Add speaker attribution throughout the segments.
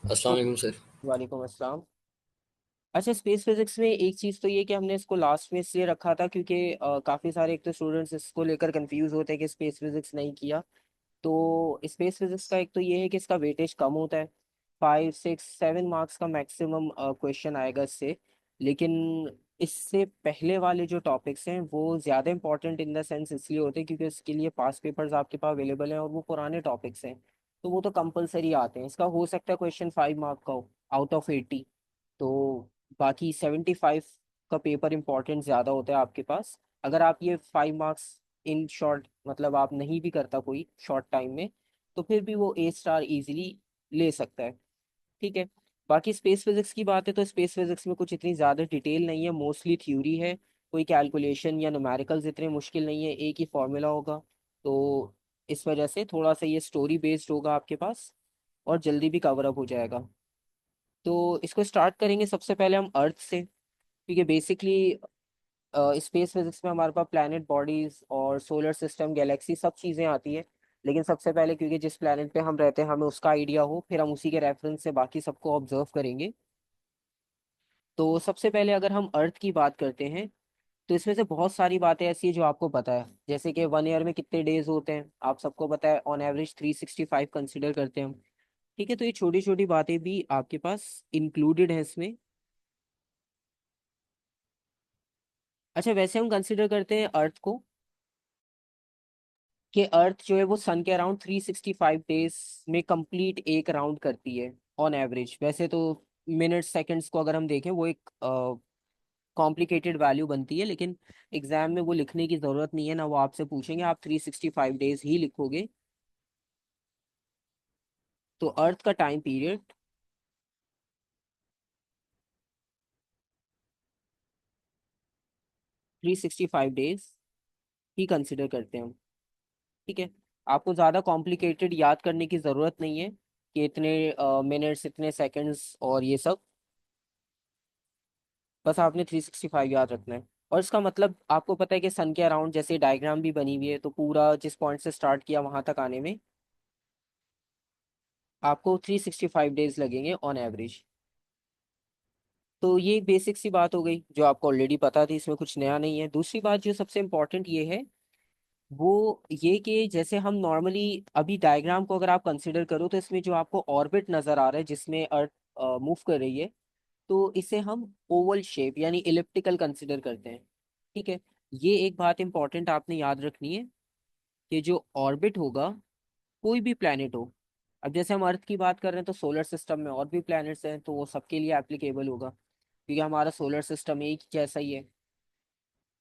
Speaker 1: अस्सलाम
Speaker 2: तो
Speaker 1: वालेकुम सर।
Speaker 2: वालेकुम अस्सलाम। अच्छा, स्पेस फिजिक्स में एक चीज़ तो ये कि हमने इसको लास्ट में इसलिए रखा था क्योंकि काफ़ी सारे एक तो स्टूडेंट्स इसको लेकर कंफ्यूज होते हैं कि स्पेस फिजिक्स नहीं किया। तो स्पेस फिजिक्स का एक तो ये है कि इसका वेटेज कम होता है। 5 6 7 मार्क्स का मैक्सिमम क्वेश्चन आएगा इससे। लेकिन इससे पहले वाले जो टॉपिक्स हैं वो ज़्यादा इंपॉर्टेंट इन द सेंस इसलिए होते हैं क्योंकि इसके लिए पास पेपर्स आपके पास अवेलेबल हैं और वो पुराने टॉपिक्स हैं। तो वो तो कंपलसरी आते हैं। इसका हो सकता है क्वेश्चन 5 मार्क का हो आउट ऑफ 80। तो बाकी 75 का पेपर इंपॉर्टेंट ज़्यादा होता है आपके पास। अगर आप ये 5 मार्क्स इन शॉर्ट मतलब आप नहीं भी करता कोई शॉर्ट टाइम में, तो फिर भी वो A स्टार इजीली ले सकता है। ठीक है। बाकी स्पेस फिजिक्स की बात है तो स्पेस फिजिक्स में कुछ इतनी ज़्यादा डिटेल नहीं है, मोस्टली थ्योरी है। कोई कैलकुलेशन या न्यूमेरिकल्स इतने मुश्किल नहीं है, एक ही फॉर्मूला होगा। तो इस वजह से थोड़ा सा ये स्टोरी बेस्ड होगा आपके पास और जल्दी भी कवर अप हो जाएगा। तो इसको स्टार्ट करेंगे सबसे पहले हम अर्थ से, क्योंकि बेसिकली स्पेस फिजिक्स में हमारे पास प्लैनेट बॉडीज और सोलर सिस्टम गैलेक्सी सब चीज़ें आती हैं। लेकिन सबसे पहले क्योंकि जिस प्लैनेट पे हम रहते हैं हमें उसका आइडिया हो, फिर हम उसी के रेफरेंस से बाकी सबको ऑब्जर्व करेंगे। तो सबसे पहले अगर हम अर्थ की बात करते हैं तो इसमें से बहुत सारी बातें ऐसी है जो आपको पता है, जैसे कि 1 ईयर में कितने डेज होते हैं आप सबको पता है, ऑन एवरेज 365 कंसिडर करते हैं हम। ठीक है, तो ये छोटी छोटी बातें भी आपके पास इंक्लूडेड है इसमें। अच्छा, वैसे हम कंसिडर करते हैं अर्थ को कि अर्थ जो है वो सन के अराउंड 365 डेज में कंप्लीट एक राउंड करती है ऑन एवरेज। वैसे तो मिनट सेकंड्स को अगर हम देखें वो एक कॉम्प्लिकेटेड वैल्यू बनती है, लेकिन एग्जाम में वो लिखने की जरूरत नहीं है ना, वो आपसे पूछेंगे आप 365 डेज ही लिखोगे। तो अर्थ का टाइम पीरियड 365 डेज ही कंसिडर करते हैं हम। ठीक है। आपको ज़्यादा कॉम्प्लिकेटेड याद करने की ज़रूरत नहीं है कि इतने मिनट्स इतने सेकंड्स और ये सब। बस आपने 365 याद रखना है। और इसका मतलब आपको पता है कि सन के अराउंड जैसे डायग्राम भी बनी हुई है, तो पूरा जिस पॉइंट से स्टार्ट किया वहां तक आने में आपको 365 डेज लगेंगे ऑन एवरेज। तो ये एक बेसिक सी बात हो गई जो आपको ऑलरेडी पता थी, इसमें कुछ नया नहीं है। दूसरी बात जो सबसे इम्पोर्टेंट ये है वो ये कि जैसे हम नॉर्मली अभी डायग्राम को अगर आप कंसिडर करो तो इसमें जो आपको ऑर्बिट नजर आ रहा है जिसमें अर्थ मूव कर रही है, तो इसे हम ओवल शेप यानी इलिप्टिकल कंसिडर करते हैं। ठीक है। ये एक बात इंपॉर्टेंट आपने याद रखनी है कि जो ऑर्बिट होगा कोई भी प्लेनेट हो, अब जैसे हम अर्थ की बात कर रहे हैं तो सोलर सिस्टम में और भी प्लैनेट्स हैं तो वो सबके लिए एप्लीकेबल होगा क्योंकि हमारा सोलर सिस्टम एक जैसा ही है।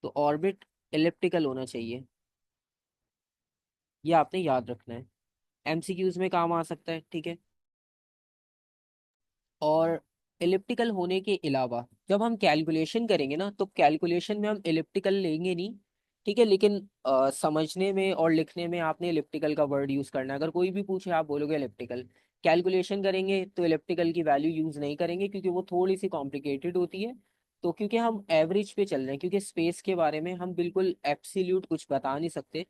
Speaker 2: तो ऑर्बिट इलिप्टिकल होना चाहिए, ये आपने याद रखना है, एमसीक्यूज में काम आ सकता है। ठीक है। और इलिप्टिकल होने के अलावा जब हम कैलकुलेशन करेंगे ना तो कैलकुलेशन में हम इलिप्टिकल लेंगे नहीं। ठीक है, लेकिन समझने में और लिखने में आपने इलिप्टिकल का वर्ड यूज करना है। अगर कोई भी पूछे आप बोलोगे इलिप्टिकल। कैलकुलेशन करेंगे तो इलिप्टिकल की वैल्यू यूज नहीं करेंगे क्योंकि वो थोड़ी सी कॉम्प्लिकेटेड होती है। तो क्योंकि हम एवरेज पे चल रहे हैं, क्योंकि स्पेस के बारे में हम बिल्कुल एब्सोल्यूट कुछ बता नहीं सकते।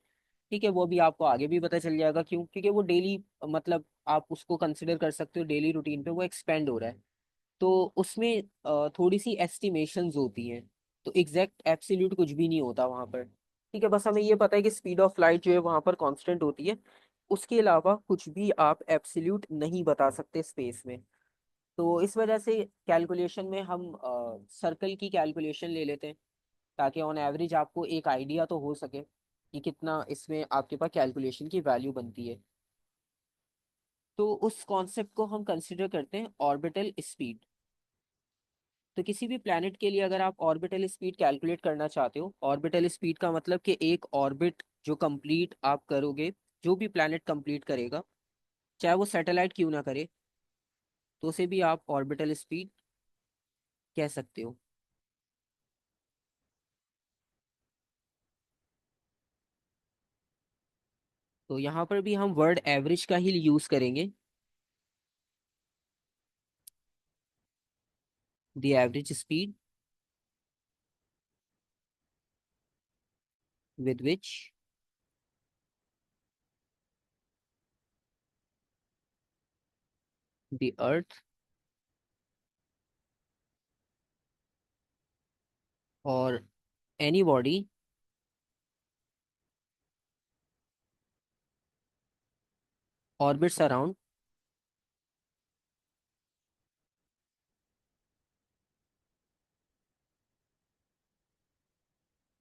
Speaker 2: ठीक है, वो भी आपको आगे भी पता चल जाएगा क्यों, क्योंकि वो डेली मतलब आप उसको कंसिडर कर सकते हो डेली रूटीन पे वो एक्सपेंड हो रहा है। तो उसमें थोड़ी सी एस्टिमेशंस होती हैं। तो एग्जैक्ट एब्सोल्यूट कुछ भी नहीं होता वहां पर। ठीक है, बस हमें ये पता है कि स्पीड ऑफ लाइट जो है वहां पर कांस्टेंट होती है। उसके अलावा कुछ भी आप एब्सोल्यूट नहीं बता सकते स्पेस में। तो इस वजह से कैलकुलेशन में हम सर्कल की कैलकुलेशन ले लेते हैं ताकि ऑन एवरेज आपको एक आइडिया तो हो सके कि कितना इसमें आपके पास कैलकुलेशन की वैल्यू बनती है। तो उस कॉन्सेप्ट को हम कंसिडर करते हैं ऑर्बिटल स्पीड। तो किसी भी प्लैनेट के लिए अगर आप ऑर्बिटल स्पीड कैलकुलेट करना चाहते हो, ऑर्बिटल स्पीड का मतलब कि एक ऑर्बिट जो कंप्लीट आप करोगे, जो भी प्लैनेट कंप्लीट करेगा चाहे वो सैटेलाइट क्यों ना करे, तो उसे भी आप ऑर्बिटल स्पीड कह सकते हो। तो यहाँ पर भी हम वर्ड एवरेज का ही यूज करेंगे, the average speed with which the earth और any body orbits around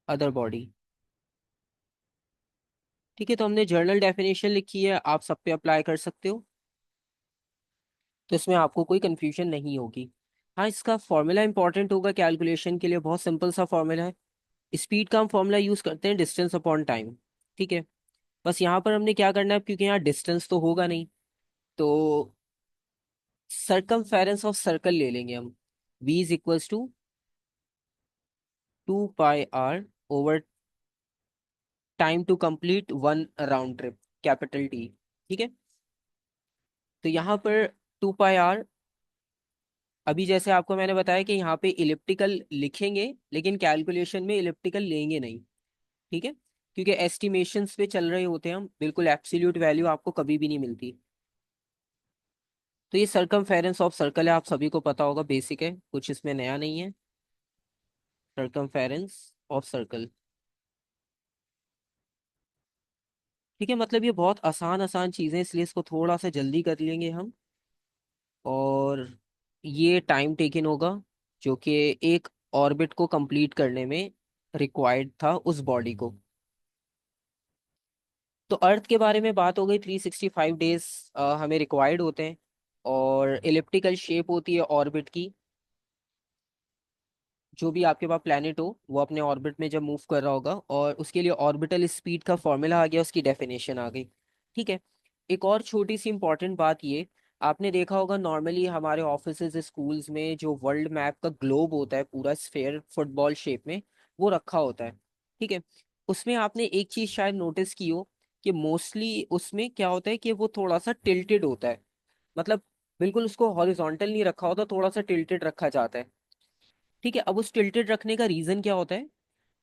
Speaker 2: other body. ठीक है, तो हमने जर्नल डेफिनेशन लिखी है, आप सब पे अप्लाई कर सकते हो, तो इसमें आपको कोई कंफ्यूजन नहीं होगी। हाँ, इसका फॉर्मूला इंपॉर्टेंट होगा कैलकुलेशन के लिए, बहुत सिंपल सा फॉर्मूला है। स्पीड का हम फॉर्मूला यूज करते हैं डिस्टेंस अपॉन टाइम। ठीक है, बस यहाँ पर हमने क्या करना है, क्योंकि यहाँ डिस्टेंस तो होगा नहीं, तो सरकमफेरेंस ऑफ सर्कल ले लेंगे हम। v is equals to 2 pi r over time to complete one round trip, capital T. ठीक है, तो यहाँ पर 2 पाई r, अभी जैसे आपको मैंने बताया कि यहाँ पे इलिप्टिकल लिखेंगे लेकिन कैलकुलेशन में इलिप्टिकल लेंगे नहीं। ठीक है, क्योंकि एस्टिमेशंस पे चल रहे होते हैं हम, बिल्कुल एब्सोल्यूट वैल्यू आपको कभी भी नहीं मिलती। तो ये सरकमफेरेंस ऑफ सर्कल है, आप सभी को पता होगा, बेसिक है, कुछ इसमें नया नहीं है। Circumference of circle. ठीक है, मतलब ये बहुत आसान आसान चीजें, इसलिए इसको थोड़ा सा जल्दी कर लेंगे हम। और ये टाइम टेकन होगा, जो कि एक ऑर्बिट को कंप्लीट करने में रिक्वायर्ड था उस बॉडी को। तो अर्थ के बारे में बात हो गई, 365 डेज हमें रिक्वायर्ड होते हैं। और एलिप्टिकल शेप होती है ऑर्बिट की। जो भी आपके पास प्लेनेट हो वो अपने ऑर्बिट में जब मूव कर रहा होगा, और उसके लिए ऑर्बिटल स्पीड का फॉर्मूला आ गया, उसकी डेफिनेशन आ गई। ठीक है, एक और छोटी सी इंपॉर्टेंट बात ये, आपने देखा होगा नॉर्मली हमारे ऑफिसेज स्कूल्स में जो वर्ल्ड मैप का ग्लोब होता है पूरा स्फेयर फुटबॉल शेप में, वो रखा होता है। ठीक है, उसमें आपने एक चीज शायद नोटिस की हो कि मोस्टली उसमें क्या होता है कि वो थोड़ा सा टिल्टेड होता है, मतलब बिल्कुल उसको हॉरिजॉन्टल नहीं रखा होता, थोड़ा सा टिल्टेड रखा जाता है। ठीक है, अब उस टिल्टेड रखने का रीजन क्या होता है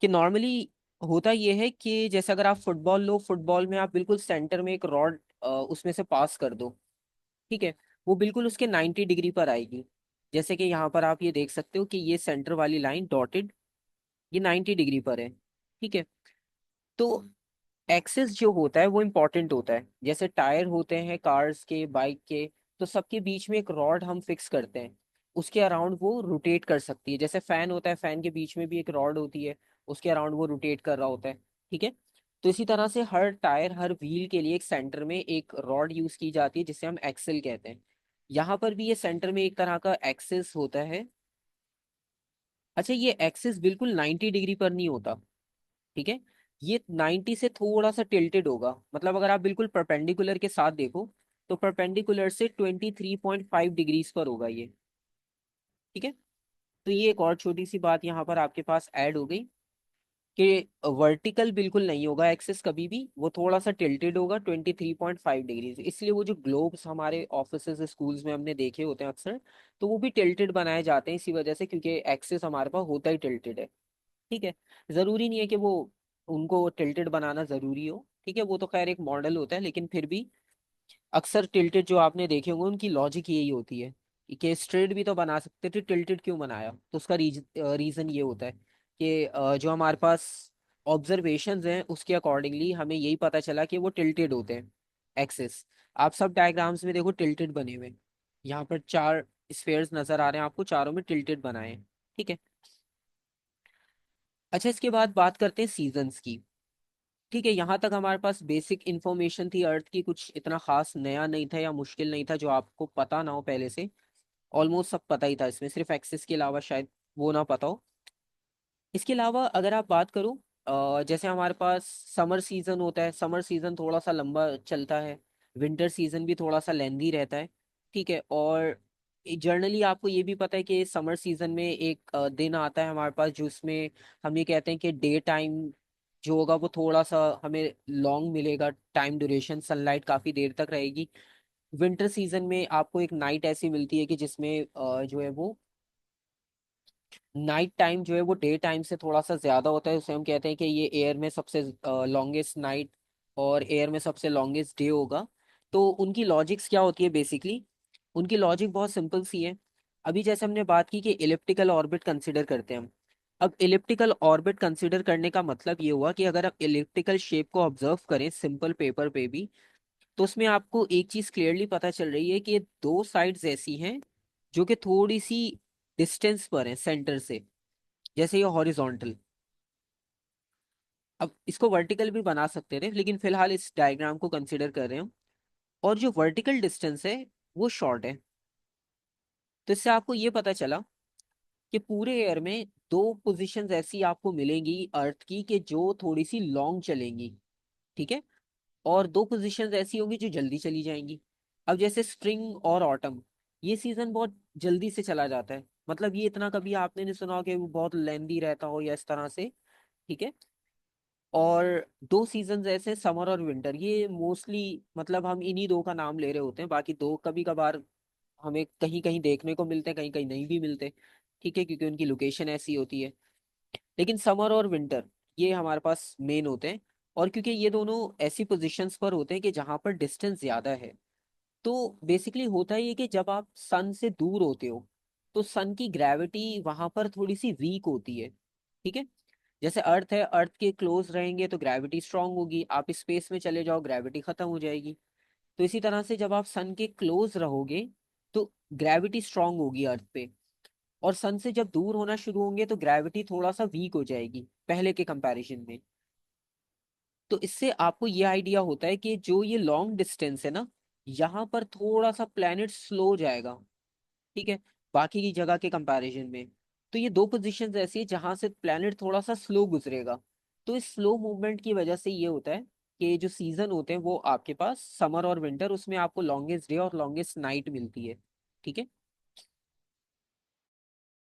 Speaker 2: कि नॉर्मली होता यह है कि जैसे अगर आप फुटबॉल लो, फुटबॉल में आप बिल्कुल सेंटर में एक रॉड उसमें से पास कर दो। ठीक है, वो बिल्कुल उसके 90 डिग्री पर आएगी। जैसे कि यहाँ पर आप ये देख सकते हो कि ये सेंटर वाली लाइन डॉटेड, ये 90 डिग्री पर है। ठीक है, तो एक्सिस जो होता है वो इम्पोर्टेंट होता है, जैसे टायर होते हैं कार्स के, बाइक के, तो सबके बीच में एक रॉड हम फिक्स करते हैं, उसके अराउंड वो रोटेट कर सकती है। जैसे फैन होता है, फैन के बीच में भी एक रॉड होती है, उसके अराउंड वो रोटेट कर रहा होता है। ठीक है, तो इसी तरह से हर टायर, हर व्हील के लिए एक सेंटर में एक रॉड यूज की जाती है जिसे हम एक्सेल कहते हैं। यहाँ पर भी ये सेंटर में एक तरह का एक्सिस होता है। अच्छा, ये एक्सिस बिल्कुल 90 डिग्री पर नहीं होता। ठीक है, ये 90 से थोड़ा सा टिल्टेड होगा, मतलब अगर आप बिल्कुल परपेंडिकुलर के साथ देखो तो परपेंडिकुलर से 23.5 डिग्रीज पर होगा ये। ठीक है, तो ये एक और छोटी सी बात यहाँ पर आपके पास ऐड हो गई कि वर्टिकल बिल्कुल नहीं होगा एक्सिस कभी भी, वो थोड़ा सा टिल्टेड होगा 23.5 डिग्रीज। इसलिए वो जो ग्लोब्स हमारे ऑफिसेज स्कूल्स में हमने देखे होते हैं अक्सर, तो वो भी टिल्टेड बनाए जाते हैं इसी वजह से, क्योंकि एक्सिस हमारे पास होता ही टिल्टेड है। ठीक है, जरूरी नहीं है कि वो उनको टिल्टेड बनाना जरूरी हो। ठीक है, वो तो खैर एक मॉडल होता है, लेकिन फिर भी अक्सर टिल्टेड जो आपने देखे होंगे उनकी लॉजिक यही होती है कि स्ट्रेट भी तो बना सकते थे, टिल्टेड क्यों बनाया, तो उसका रीजन ये होता है कि जो हमारे पास ऑब्जर्वेशंस हैं उसके अकॉर्डिंगली हमें यही पता चला कि वो टिल्टेड होते हैं एक्सिस। आप सब डायग्राम्स में देखो टिल्टेड बने हुए हैं। यहाँ पर 4 स्फेयर्स नजर आ रहे हैं आपको, चारों में टिल्टेड बनाए हैं। ठीक है, अच्छा इसके बाद बात करते हैं सीजन्स की। ठीक है, यहाँ तक हमारे पास बेसिक इन्फॉर्मेशन थी अर्थ की, कुछ इतना खास नया नहीं था या मुश्किल नहीं था जो आपको पता ना हो पहले से। ऑलमोस्ट सब पता ही था, इसमें सिर्फ एक्सेस के अलावा शायद वो ना पता हो। इसके अलावा अगर आप बात करो, जैसे हमारे पास समर सीजन होता है, समर सीजन थोड़ा सा लंबा चलता है, विंटर सीजन भी थोड़ा सा लेंदी रहता है। ठीक है, और जर्नली आपको ये भी पता है कि समर सीजन में एक दिन आता है हमारे पास जिसमें हम ये कहते हैं कि डे टाइम जो होगा वो थोड़ा सा हमें लॉन्ग मिलेगा, टाइम ड्यूरेशन सनलाइट काफी देर तक रहेगी। विंटर सीजन में आपको एक नाइट ऐसी मिलती है कि जिसमें जो है वो नाइट टाइम जो है वो डे टाइम से थोड़ा सा ज्यादा होता है, उसे हम कहते हैं कि ये एयर में सबसे लॉन्गेस्ट नाइट और एयर में सबसे लॉन्गेस्ट डे होगा। तो उनकी लॉजिक्स क्या होती है बेसिकली उनकी लॉजिक बहुत सिंपल सी है। अभी जैसे हमने बात की कि इलिप्टिकल ऑर्बिट कंसिडर करते हैं हम। अब इलिप्टिकल ऑर्बिट कंसिडर करने का मतलब ये हुआ कि अगर आप इलिप्टिकल शेप को ऑब्जर्व करें सिंपल पेपर पे भी, तो उसमें आपको एक चीज क्लियरली पता चल रही है कि ये दो साइड्स ऐसी हैं जो कि थोड़ी सी डिस्टेंस पर है सेंटर से। जैसे ये हॉरिजॉन्टल, अब इसको वर्टिकल भी बना सकते थे लेकिन फिलहाल इस डायग्राम को कंसिडर कर रहे हैं हम। और जो वर्टिकल डिस्टेंस है वो शॉर्ट है। तो इससे आपको ये पता चला कि पूरे एयर में दो पोजीशंस ऐसी आपको मिलेंगी अर्थ की कि जो थोड़ी सी लॉन्ग चलेंगी। ठीक है। और दो पोजीशंस ऐसी होंगी जो जल्दी चली जाएंगी। अब जैसे स्प्रिंग और ऑटम, ये सीजन बहुत जल्दी से चला जाता है। मतलब ये इतना कभी आपने नहीं सुना हो कि वो बहुत लेंदी रहता हो या इस तरह से। ठीक है। और दो सीजन ऐसे समर और विंटर, ये मोस्टली मतलब हम इन्हीं दो का नाम ले रहे होते हैं, बाकी दो कभी कभार हमें कहीं कहीं देखने को मिलते हैं, कहीं कहीं नहीं भी मिलते। ठीक है, क्योंकि उनकी लोकेशन ऐसी होती है। लेकिन समर और विंटर ये हमारे पास मेन होते हैं। और क्योंकि ये दोनों ऐसी पोजीशंस पर होते हैं कि जहां पर डिस्टेंस ज्यादा है, तो बेसिकली होता ही है कि जब आप सन से दूर होते हो तो सन की ग्रेविटी वहां पर थोड़ी सी वीक होती है। ठीक है। जैसे अर्थ है, अर्थ के क्लोज रहेंगे तो ग्रेविटी स्ट्रांग होगी, आप स्पेस में चले जाओ ग्रेविटी खत्म हो जाएगी। तो इसी तरह से जब आप सन के क्लोज रहोगे तो ग्रेविटी स्ट्रांग होगी अर्थ पे। और सन से जब दूर होना शुरू होंगे तो ग्रेविटी थोड़ा सा वीक हो जाएगी पहले के कंपैरिजन में। तो इससे आपको ये आइडिया होता है कि जो ये लॉन्ग डिस्टेंस है ना, यहाँ पर थोड़ा सा प्लेनेट स्लो जाएगा। ठीक है, बाकी की जगह के कंपैरिजन में। तो ये दो पोजीशंस ऐसी है जहां से प्लेनेट थोड़ा सा स्लो गुजरेगा। तो इस स्लो मूवमेंट की वजह से ये होता है कि जो सीजन होते हैं वो आपके पास समर और विंटर, उसमें आपको लॉन्गेस्ट डे और लॉन्गेस्ट नाइट मिलती है। ठीक है।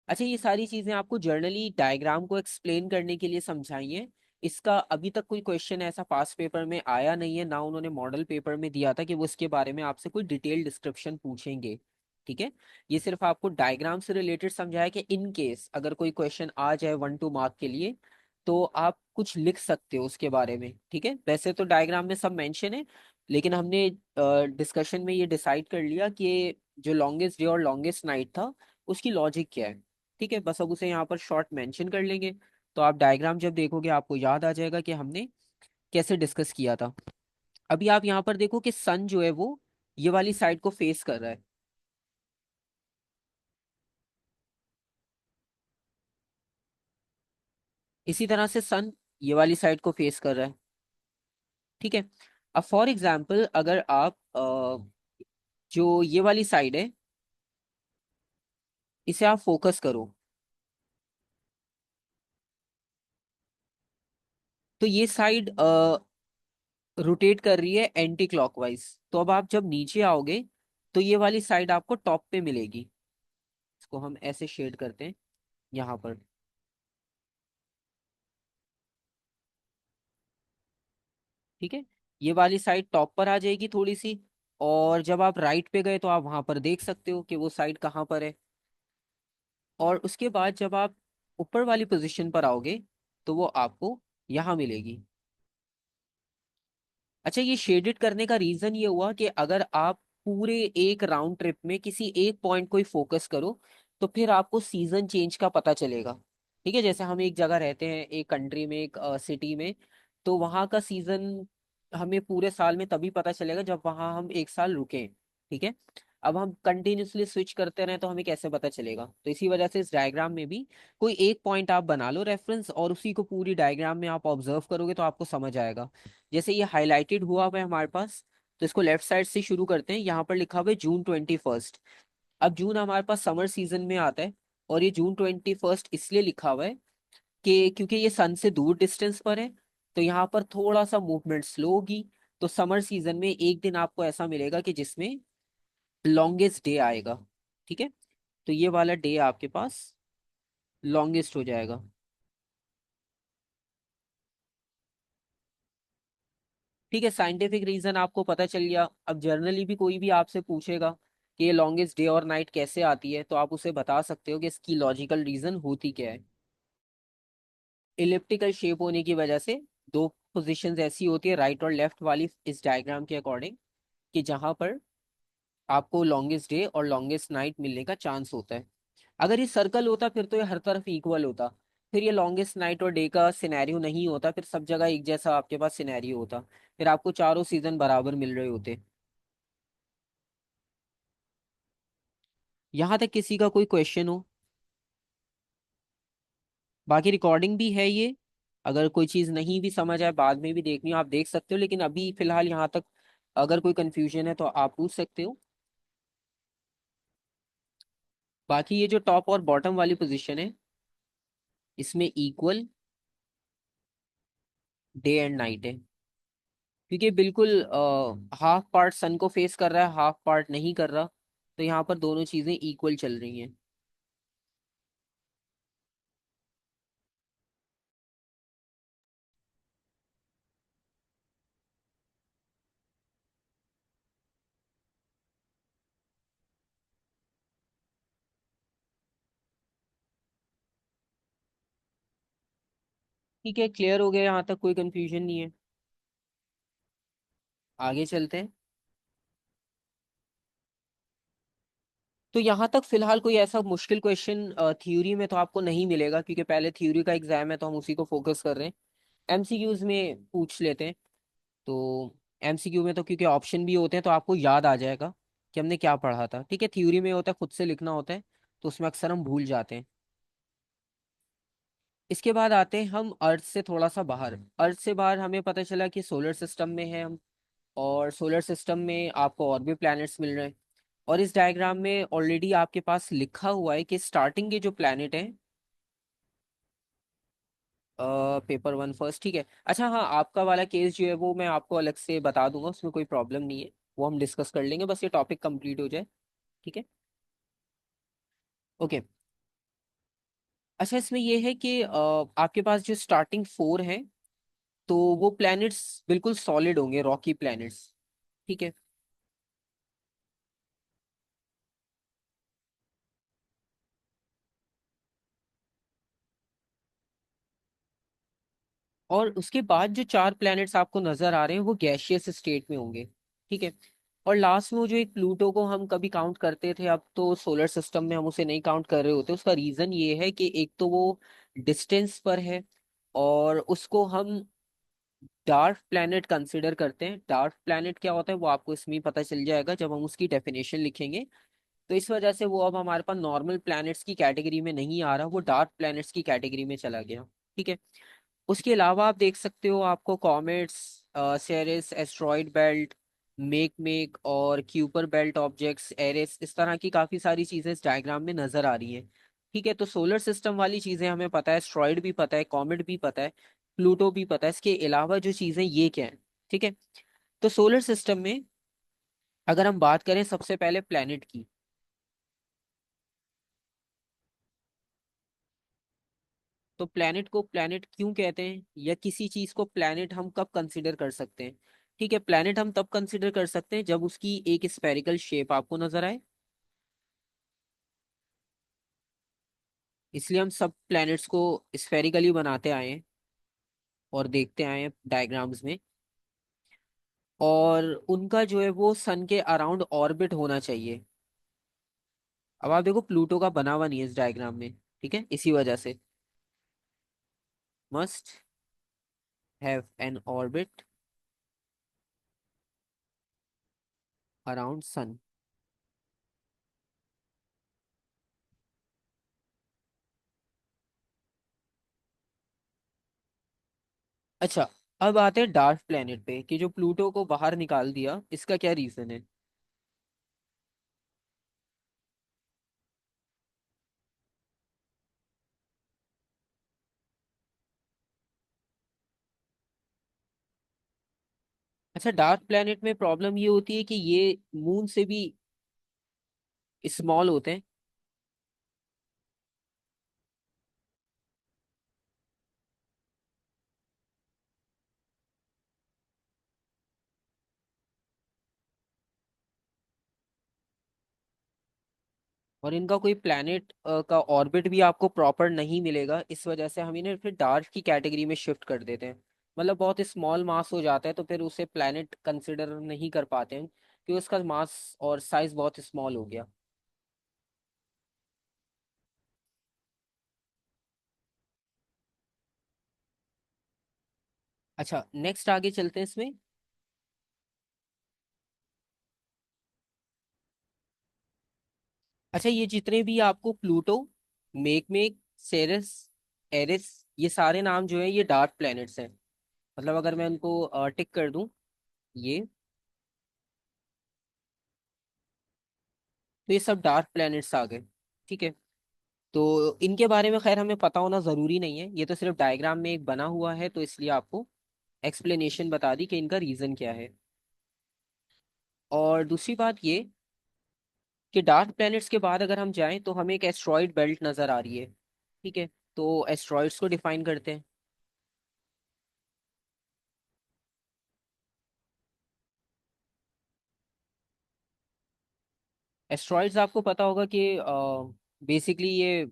Speaker 2: अच्छा, ये सारी चीजें आपको जर्नली डायग्राम को एक्सप्लेन करने के लिए समझाई हैं। इसका अभी तक कोई क्वेश्चन ऐसा पास पेपर में आया नहीं है, ना उन्होंने मॉडल पेपर में दिया था कि वो इसके बारे में आपसे कोई डिटेल डिस्क्रिप्शन पूछेंगे। ठीक है। ये सिर्फ आपको डायग्राम से रिलेटेड समझाया कि इन केस अगर कोई क्वेश्चन आ जाए 1-2 मार्क के लिए, तो आप कुछ लिख सकते हो उसके बारे में। ठीक है, वैसे तो डायग्राम में सब मेंशन है, लेकिन हमने डिस्कशन में ये डिसाइड कर लिया कि जो लॉन्गेस्ट डे और लॉन्गेस्ट नाइट था उसकी लॉजिक क्या है। ठीक है, बस अब उसे यहाँ पर शॉर्ट मेंशन कर लेंगे। तो आप डायग्राम जब देखोगे आपको याद आ जाएगा कि हमने कैसे डिस्कस किया था। अभी आप यहाँ पर देखो कि सन जो है वो ये वाली साइड को फेस कर रहा है। इसी तरह से सन ये वाली साइड को फेस कर रहा है। ठीक है। अब फॉर एग्जाम्पल अगर आप जो ये वाली साइड है इसे आप फोकस करो, तो ये साइड रोटेट कर रही है एंटी क्लॉकवाइज। तो अब आप जब नीचे आओगे तो ये वाली साइड आपको टॉप पे मिलेगी। इसको हम ऐसे शेड करते हैं यहाँ पर। ठीक है, ये वाली साइड टॉप पर आ जाएगी थोड़ी सी। और जब आप राइट पे गए तो आप वहां पर देख सकते हो कि वो साइड कहाँ पर है। और उसके बाद जब आप ऊपर वाली पोजीशन पर आओगे तो वो आपको यहाँ मिलेगी। अच्छा, ये शेडेड करने का रीजन ये हुआ कि अगर आप पूरे एक राउंड ट्रिप में किसी एक पॉइंट को ही फोकस करो तो फिर आपको सीजन चेंज का पता चलेगा। ठीक है, जैसे हम एक जगह रहते हैं, एक कंट्री में, एक सिटी में, तो वहाँ का सीजन हमें पूरे साल में तभी पता चलेगा जब वहाँ हम एक साल रुके। ठीक है। अब हम कंटिन्यूसली स्विच करते रहे तो हमें कैसे पता चलेगा। तो इसी वजह से इस डायग्राम में भी कोई एक पॉइंट आप बना लो रेफरेंस और उसी को पूरी डायग्राम में आप ऑब्जर्व करोगे तो आपको समझ आएगा। जैसे ये हाईलाइटेड हुआ हुआ है हमारे पास, तो इसको लेफ्ट साइड से शुरू करते हैं। यहाँ पर लिखा हुआ है June 21। अब जून हमारे पास समर सीजन में आता है। और ये June 21 इसलिए लिखा हुआ है कि क्योंकि ये सन से दूर डिस्टेंस पर है, तो यहाँ पर थोड़ा सा मूवमेंट स्लो होगी। तो समर सीजन में एक दिन आपको ऐसा मिलेगा कि जिसमें लॉन्गेस्ट डे आएगा। ठीक है, तो ये वाला डे आपके पास लॉन्गेस्ट हो जाएगा। ठीक है, साइंटिफिक रीजन आपको पता चल गया। अब जर्नली भी कोई भी आपसे पूछेगा कि ये लॉन्गेस्ट डे और नाइट कैसे आती है, तो आप उसे बता सकते हो कि इसकी लॉजिकल रीजन होती क्या है। इलिप्टिकल शेप होने की वजह से दो पोजीशंस ऐसी होती है राइट और लेफ्ट वाली इस डायग्राम के अकॉर्डिंग, कि जहां पर आपको लॉन्गेस्ट डे और लॉन्गेस्ट नाइट मिलने का चांस होता है। अगर ये सर्कल होता फिर तो ये हर तरफ इक्वल होता, फिर ये लॉन्गेस्ट नाइट और डे का सिनेरियो नहीं होता, फिर सब जगह एक जैसा आपके पास सिनेरियो होता, फिर आपको चारों सीजन बराबर मिल रहे होते। यहाँ तक किसी का कोई क्वेश्चन हो? बाकी रिकॉर्डिंग भी है ये, अगर कोई चीज़ नहीं भी समझ आए बाद में भी देखनी हो आप देख सकते हो, लेकिन अभी फिलहाल यहाँ तक अगर कोई कंफ्यूजन है तो आप पूछ सकते हो। बाकी ये जो टॉप और बॉटम वाली पोजीशन है, इसमें इक्वल डे एंड नाइट है, क्योंकि बिल्कुल हाफ पार्ट सन को फेस कर रहा है, हाफ पार्ट नहीं कर रहा, तो यहाँ पर दोनों चीजें इक्वल चल रही हैं। ठीक है, क्लियर हो गया, यहाँ तक कोई कंफ्यूजन नहीं है। आगे चलते हैं। तो यहाँ तक फिलहाल कोई ऐसा मुश्किल क्वेश्चन थ्योरी में तो आपको नहीं मिलेगा, क्योंकि पहले थ्योरी का एग्जाम है तो हम उसी को फोकस कर रहे हैं। एमसीक्यूज में पूछ लेते हैं। तो एमसीक्यू में तो क्योंकि ऑप्शन भी होते हैं तो आपको याद आ जाएगा कि हमने क्या पढ़ा था। ठीक है, थ्योरी में होता है खुद से लिखना होता है, तो उसमें अक्सर हम भूल जाते हैं। इसके बाद आते हैं हम अर्थ से थोड़ा सा बाहर। अर्थ से बाहर हमें पता चला कि सोलर सिस्टम में है हम, और सोलर सिस्टम में आपको और भी प्लैनेट्स मिल रहे हैं। और इस डायग्राम में ऑलरेडी आपके पास लिखा हुआ है कि स्टार्टिंग के जो प्लैनेट हैं, पेपर वन फर्स्ट, ठीक है। अच्छा हाँ, आपका वाला केस जो है वो मैं आपको अलग से बता दूंगा, उसमें कोई प्रॉब्लम नहीं है, वो हम डिस्कस कर लेंगे, बस ये टॉपिक कंप्लीट हो जाए। ठीक है, ओके। अच्छा, इसमें ये है कि आपके पास जो स्टार्टिंग फोर है, तो वो प्लैनेट्स बिल्कुल सॉलिड होंगे, रॉकी प्लैनेट्स। ठीक है। और उसके बाद जो चार प्लैनेट्स आपको नजर आ रहे हैं वो गैशियस स्टेट में होंगे। ठीक है। और लास्ट में वो जो एक प्लूटो को हम कभी काउंट करते थे, अब तो सोलर सिस्टम में हम उसे नहीं काउंट कर रहे होते। उसका रीजन ये है कि एक तो वो डिस्टेंस पर है, और उसको हम डार्क प्लैनेट कंसिडर करते हैं। डार्क प्लैनेट क्या होता है वो आपको इसमें ही पता चल जाएगा जब हम उसकी डेफिनेशन लिखेंगे। तो इस वजह से वो अब हमारे पास नॉर्मल प्लैनेट्स की कैटेगरी में नहीं आ रहा, वो डार्क प्लैनेट्स की कैटेगरी में चला गया। ठीक है। उसके अलावा आप देख सकते हो आपको कॉमेट्स, सेरेस, एस्ट्रॉइड बेल्ट, मेक और क्यूपर बेल्ट ऑब्जेक्ट्स, एरेस, इस तरह की काफी सारी चीजें इस डायग्राम में नजर आ रही हैं। ठीक है, तो सोलर सिस्टम वाली चीजें हमें पता है, एस्ट्रॉइड भी पता है, कॉमेट भी पता है, प्लूटो भी पता है। इसके अलावा जो चीजें ये क्या है? ठीक है। तो सोलर सिस्टम में अगर हम बात करें सबसे पहले प्लेनेट की, तो प्लैनेट को प्लैनेट क्यों कहते हैं, या किसी चीज को प्लैनेट हम कब कंसिडर कर सकते हैं? ठीक है, प्लैनेट हम तब कंसिडर कर सकते हैं जब उसकी एक स्फेरिकल शेप आपको नजर आए। इसलिए हम सब प्लैनेट्स को स्फेरिकली बनाते आए हैं और देखते आए हैं डायग्राम्स में। और उनका जो है वो सन के अराउंड ऑर्बिट होना चाहिए। अब आप देखो प्लूटो का बना हुआ नहीं है इस डायग्राम में, ठीक है, इसी वजह से must have an orbit around sun. अच्छा, अब आते हैं डार्क प्लेनेट पे कि जो प्लूटो को बाहर निकाल दिया, इसका क्या रीजन है? अच्छा, डार्क प्लेनेट में प्रॉब्लम ये होती है कि ये मून से भी स्मॉल होते हैं, और इनका कोई प्लेनेट का ऑर्बिट भी आपको प्रॉपर नहीं मिलेगा। इस वजह से हम इन्हें फिर डार्क की कैटेगरी में शिफ्ट कर देते हैं। मतलब बहुत स्मॉल मास हो जाता है तो फिर उसे प्लेनेट कंसिडर नहीं कर पाते हैं, कि उसका मास और साइज बहुत स्मॉल हो गया। अच्छा, नेक्स्ट आगे चलते हैं इसमें। अच्छा, ये जितने भी आपको प्लूटो, मेकमेक, सेरेस, एरिस, ये सारे नाम जो है ये डार्क प्लैनेट्स हैं। मतलब अगर मैं उनको टिक कर दूं, ये, तो ये सब डार्क प्लैनेट्स आ गए। ठीक है। तो इनके बारे में खैर हमें पता होना जरूरी नहीं है, ये तो सिर्फ डायग्राम में एक बना हुआ है, तो इसलिए आपको एक्सप्लेनेशन बता दी कि इनका रीजन क्या है। और दूसरी बात ये कि डार्क प्लैनेट्स के बाद अगर हम जाएं तो हमें एक एस्ट्रॉइड बेल्ट नजर आ रही है। ठीक है। तो एस्ट्रॉइड्स को डिफाइन करते हैं। एस्ट्रॉइड्स आपको पता होगा कि बेसिकली ये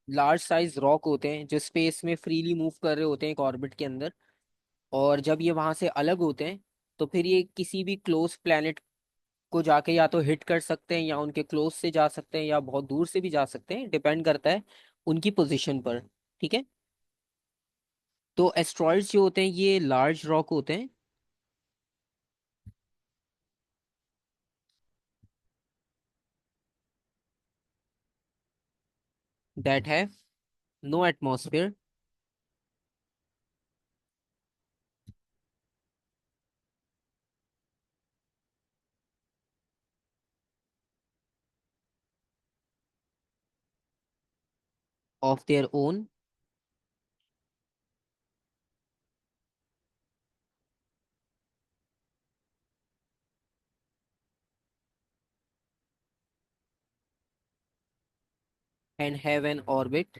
Speaker 2: लार्ज साइज रॉक होते हैं जो स्पेस में फ्रीली मूव कर रहे होते हैं एक ऑर्बिट के अंदर। और जब ये वहां से अलग होते हैं तो फिर ये किसी भी क्लोज प्लैनेट को जाके या तो हिट कर सकते हैं, या उनके क्लोज से जा सकते हैं, या बहुत दूर से भी जा सकते हैं, डिपेंड करता है उनकी पोजीशन पर। ठीक है। तो एस्ट्रॉइड्स जो होते हैं ये लार्ज रॉक होते हैं that have no atmosphere of their own and have an orbit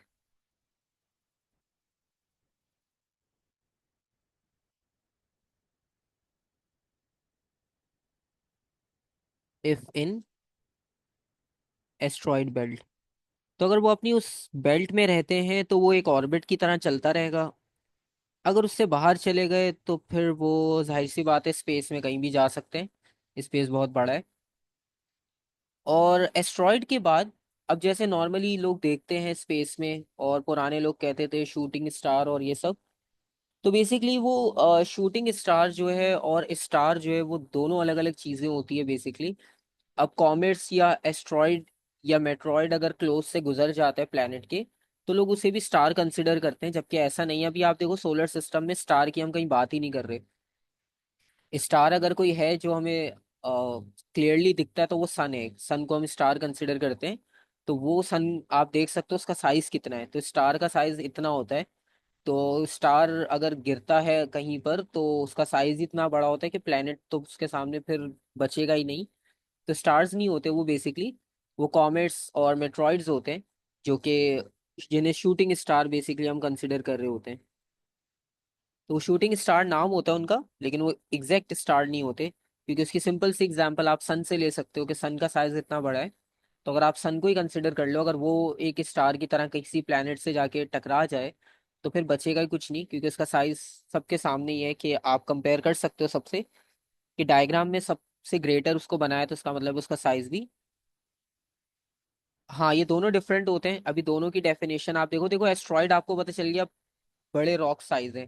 Speaker 2: if in asteroid belt. तो अगर वो अपनी उस बेल्ट में रहते हैं तो वो एक ऑर्बिट की तरह चलता रहेगा। अगर उससे बाहर चले गए तो फिर वो जाहिर सी बात है स्पेस में कहीं भी जा सकते हैं, स्पेस बहुत बड़ा है। और एस्ट्रॉइड के बाद, अब जैसे नॉर्मली लोग देखते हैं स्पेस में और पुराने लोग कहते थे शूटिंग स्टार और ये सब, तो बेसिकली वो शूटिंग स्टार जो है और स्टार जो है वो दोनों अलग अलग चीजें होती है बेसिकली। अब कॉमेट्स या एस्ट्रॉइड या मेट्रॉइड अगर क्लोज से गुजर जाता है प्लेनेट के, तो लोग उसे भी स्टार कंसिडर करते हैं, जबकि ऐसा नहीं है। अभी आप देखो सोलर सिस्टम में स्टार की हम कहीं बात ही नहीं कर रहे। स्टार अगर कोई है जो हमें क्लियरली दिखता है तो वो सन है, सन को हम स्टार कंसिडर करते हैं। तो वो सन आप देख सकते हो उसका साइज कितना है, तो स्टार का साइज इतना होता है। तो स्टार अगर गिरता है कहीं पर तो उसका साइज इतना बड़ा होता है कि प्लेनेट तो उसके सामने फिर बचेगा ही नहीं। तो स्टार्स नहीं होते वो बेसिकली, वो कॉमेट्स और मेट्रॉइड्स होते हैं, जो कि जिन्हें शूटिंग स्टार बेसिकली हम कंसिडर कर रहे होते हैं। तो शूटिंग स्टार नाम होता है उनका, लेकिन वो एग्जैक्ट स्टार नहीं होते, क्योंकि उसकी सिंपल सी एग्जांपल आप सन से ले सकते हो कि सन का साइज इतना बड़ा है। तो अगर आप सन को ही कंसिडर कर लो, अगर वो एक स्टार की तरह किसी प्लेनेट से जाके टकरा जाए तो फिर बचेगा ही कुछ नहीं, क्योंकि उसका साइज सबके सामने ही है कि आप कंपेयर कर सकते हो सबसे, कि डायग्राम में सबसे ग्रेटर उसको बनाया तो उसका मतलब उसका साइज भी। हाँ, ये दोनों डिफरेंट होते हैं। अभी दोनों की डेफिनेशन आप देखो, देखो एस्ट्रॉइड आपको पता चल गया बड़े रॉक साइज हैं।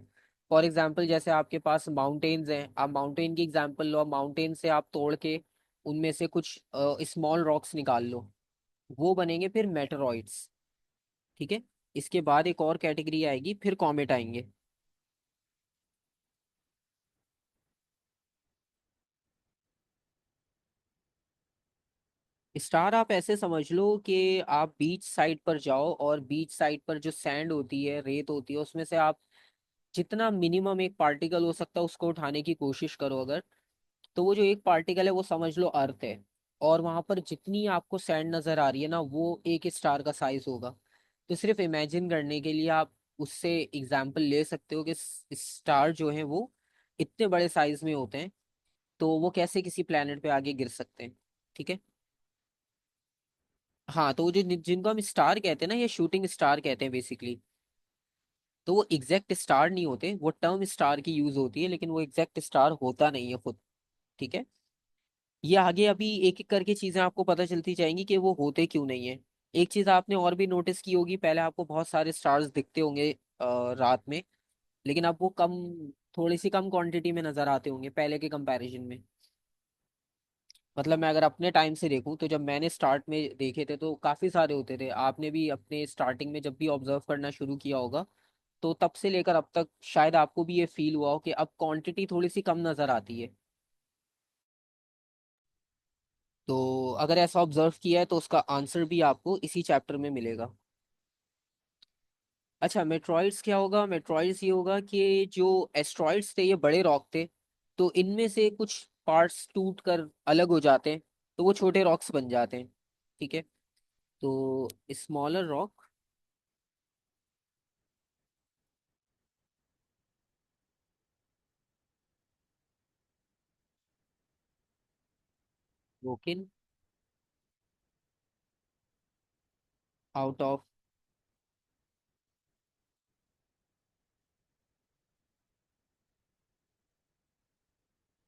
Speaker 2: फॉर एग्जाम्पल जैसे आपके पास माउंटेन्स हैं, आप माउंटेन की एग्जाम्पल लो, माउंटेन से आप तोड़ के उनमें से कुछ स्मॉल रॉक्स निकाल लो, वो बनेंगे फिर मेटेरॉइड्स। ठीक है। इसके बाद एक और कैटेगरी आएगी, फिर कॉमेट आएंगे। स्टार आप ऐसे समझ लो कि आप बीच साइड पर जाओ और बीच साइड पर जो सैंड होती है, रेत होती है, उसमें से आप जितना मिनिमम एक पार्टिकल हो सकता है उसको उठाने की कोशिश करो अगर, तो वो जो एक पार्टिकल है वो समझ लो अर्थ है। और वहां पर जितनी आपको सैंड नजर आ रही है ना, वो एक स्टार का साइज होगा। तो सिर्फ इमेजिन करने के लिए आप उससे एग्जाम्पल ले सकते हो कि स्टार जो है वो इतने बड़े साइज में होते हैं, तो वो कैसे किसी प्लेनेट पे आगे गिर सकते हैं। ठीक है। हाँ, तो वो जो जिनको हम स्टार कहते हैं ना, ये शूटिंग स्टार कहते हैं बेसिकली। तो वो एग्जैक्ट स्टार नहीं होते, वो टर्म स्टार की यूज होती है, लेकिन वो एग्जैक्ट स्टार होता नहीं है खुद। ठीक है। ये आगे अभी एक एक करके चीजें आपको पता चलती जाएंगी कि वो होते क्यों नहीं है। एक चीज आपने और भी नोटिस की होगी, पहले आपको बहुत सारे स्टार्स दिखते होंगे रात में, लेकिन अब वो कम, थोड़ी सी कम क्वांटिटी में नजर आते होंगे पहले के कंपैरिजन में। मतलब मैं अगर अपने टाइम से देखूं तो जब मैंने स्टार्ट में देखे थे तो काफी सारे होते थे, आपने भी अपने स्टार्टिंग में जब भी ऑब्जर्व करना शुरू किया होगा, तो तब से लेकर अब तक शायद आपको भी ये फील हुआ हो कि अब क्वांटिटी थोड़ी सी कम नजर आती है। तो अगर ऐसा ऑब्जर्व किया है तो उसका आंसर भी आपको इसी चैप्टर में मिलेगा। अच्छा, मेट्रॉइड्स क्या होगा? मेट्रॉइड्स ये होगा कि जो एस्ट्रॉइड्स थे ये बड़े रॉक थे, तो इनमें से कुछ पार्ट्स टूट कर अलग हो जाते हैं, तो वो छोटे रॉक्स बन जाते हैं। ठीक है, तो smaller rock broken out of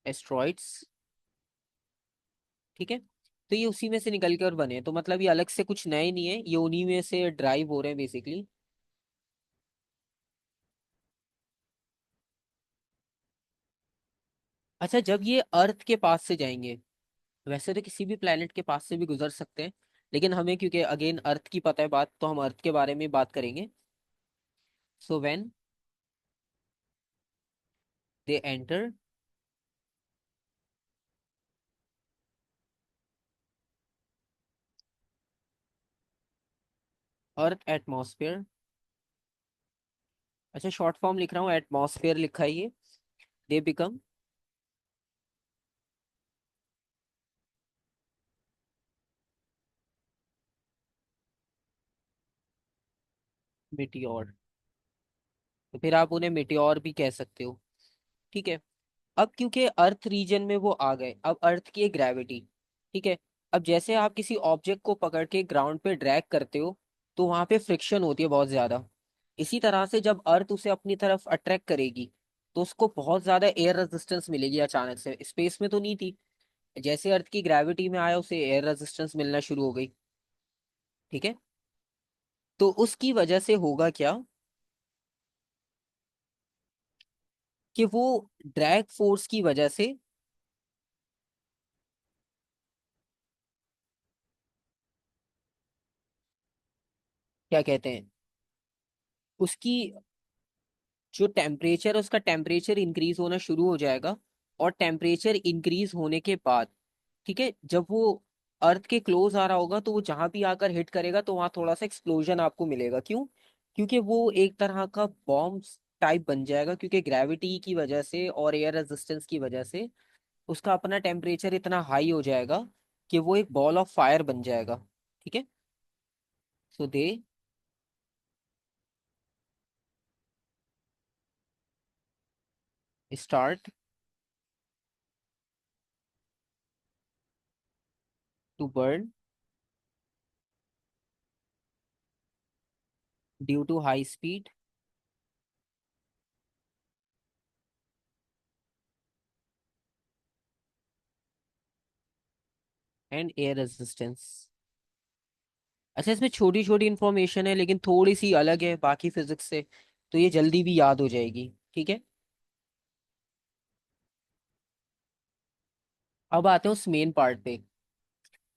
Speaker 2: asteroids. ठीक है, तो ये उसी में से निकल कर बने हैं, तो मतलब ये अलग से कुछ नए नहीं है, ये उन्हीं में से ड्राइव हो रहे हैं बेसिकली। अच्छा, जब ये अर्थ के पास से जाएंगे, वैसे तो किसी भी प्लेनेट के पास से भी गुजर सकते हैं, लेकिन हमें क्योंकि अगेन अर्थ की पता है बात, तो हम अर्थ के बारे में बात करेंगे। So when they enter earth atmosphere. अच्छा, शॉर्ट फॉर्म लिख रहा हूँ, एटमॉस्फेयर लिखा है ये। दे बिकम मिटियोर, तो फिर आप उन्हें मिटियोर भी कह सकते हो। ठीक है, अब क्योंकि अर्थ रीजन में वो आ गए, अब अर्थ की एक ग्रेविटी। ठीक है, अब जैसे आप किसी ऑब्जेक्ट को पकड़ के ग्राउंड पे ड्रैग करते हो, तो वहां पे फ्रिक्शन होती है बहुत ज्यादा। इसी तरह से जब अर्थ उसे अपनी तरफ अट्रैक्ट करेगी, तो उसको बहुत ज्यादा एयर रेजिस्टेंस मिलेगी अचानक से, स्पेस में तो नहीं थी। जैसे अर्थ की ग्रेविटी में आया, उसे एयर रेजिस्टेंस मिलना शुरू हो गई। ठीक है, तो उसकी वजह से होगा क्या, कि वो ड्रैग फोर्स की वजह से, क्या कहते हैं, उसकी जो टेम्परेचर है उसका टेम्परेचर इंक्रीज होना शुरू हो जाएगा। और टेम्परेचर इंक्रीज होने के बाद, ठीक है, जब वो अर्थ के क्लोज आ रहा होगा, तो वो जहां भी आकर हिट करेगा तो वहां थोड़ा सा एक्सप्लोजन आपको मिलेगा। क्यों? क्योंकि वो एक तरह का बॉम्ब टाइप बन जाएगा, क्योंकि ग्रेविटी की वजह से और एयर रेजिस्टेंस की वजह से उसका अपना टेम्परेचर इतना हाई हो जाएगा कि वो एक बॉल ऑफ फायर बन जाएगा। ठीक है, so they start to burn due to high speed and air resistance. अच्छा, इसमें छोटी छोटी इन्फॉर्मेशन है लेकिन थोड़ी सी अलग है बाकी फिजिक्स से, तो ये जल्दी भी याद हो जाएगी। ठीक है, अब आते हैं उस मेन पार्ट पे।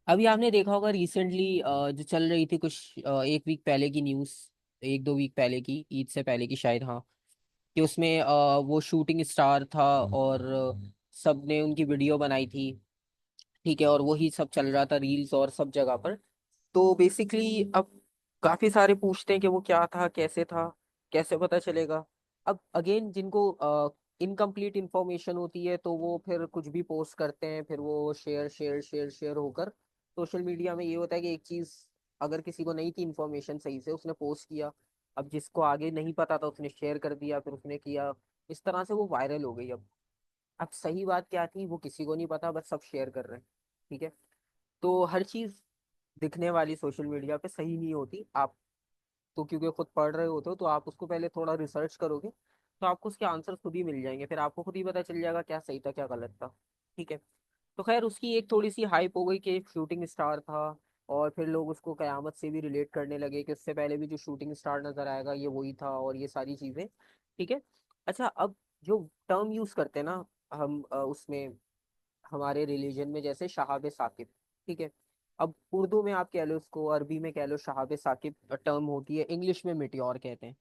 Speaker 2: अभी आपने देखा होगा रिसेंटली जो चल रही थी कुछ एक वीक पहले की न्यूज़, एक दो वीक पहले की, ईद से पहले की शायद, हाँ, कि उसमें वो शूटिंग स्टार था और सबने उनकी वीडियो बनाई थी। ठीक है, और वही सब चल रहा था रील्स और सब जगह पर। तो बेसिकली अब काफी सारे पूछते हैं कि वो क्या था, कैसे था, कैसे पता चलेगा। अब अगेन जिनको इनकम्प्लीट इंफॉर्मेशन होती है तो वो फिर कुछ भी पोस्ट करते हैं, फिर वो शेयर शेयर शेयर शेयर होकर सोशल मीडिया में ये होता है कि एक चीज अगर किसी को नहीं थी इन्फॉर्मेशन सही से, उसने पोस्ट किया, अब जिसको आगे नहीं पता था उसने शेयर कर दिया, फिर उसने किया, इस तरह से वो वायरल हो गई। अब सही बात क्या थी वो किसी को नहीं पता, बस सब शेयर कर रहे हैं। ठीक है, तो हर चीज दिखने वाली सोशल मीडिया पे सही नहीं होती। आप तो क्योंकि खुद पढ़ रहे होते हो, तो आप उसको पहले थोड़ा रिसर्च करोगे, तो आपको उसके आंसर खुद ही मिल जाएंगे, फिर आपको खुद ही पता चल जाएगा क्या सही था क्या गलत था। ठीक है, तो खैर उसकी एक थोड़ी सी हाइप हो गई कि एक शूटिंग स्टार था, और फिर लोग उसको कयामत से भी रिलेट करने लगे कि उससे पहले भी जो शूटिंग स्टार नजर आएगा ये वही था, और ये सारी चीजें। ठीक है। अच्छा, अब जो टर्म यूज करते हैं ना हम उसमें हमारे रिलीजन में, जैसे शहाब साकिब। ठीक है। अब उर्दू में आप कह लो उसको, अरबी में कह लो शहाब साकिब टर्म होती है, इंग्लिश में मिटियोर कहते हैं।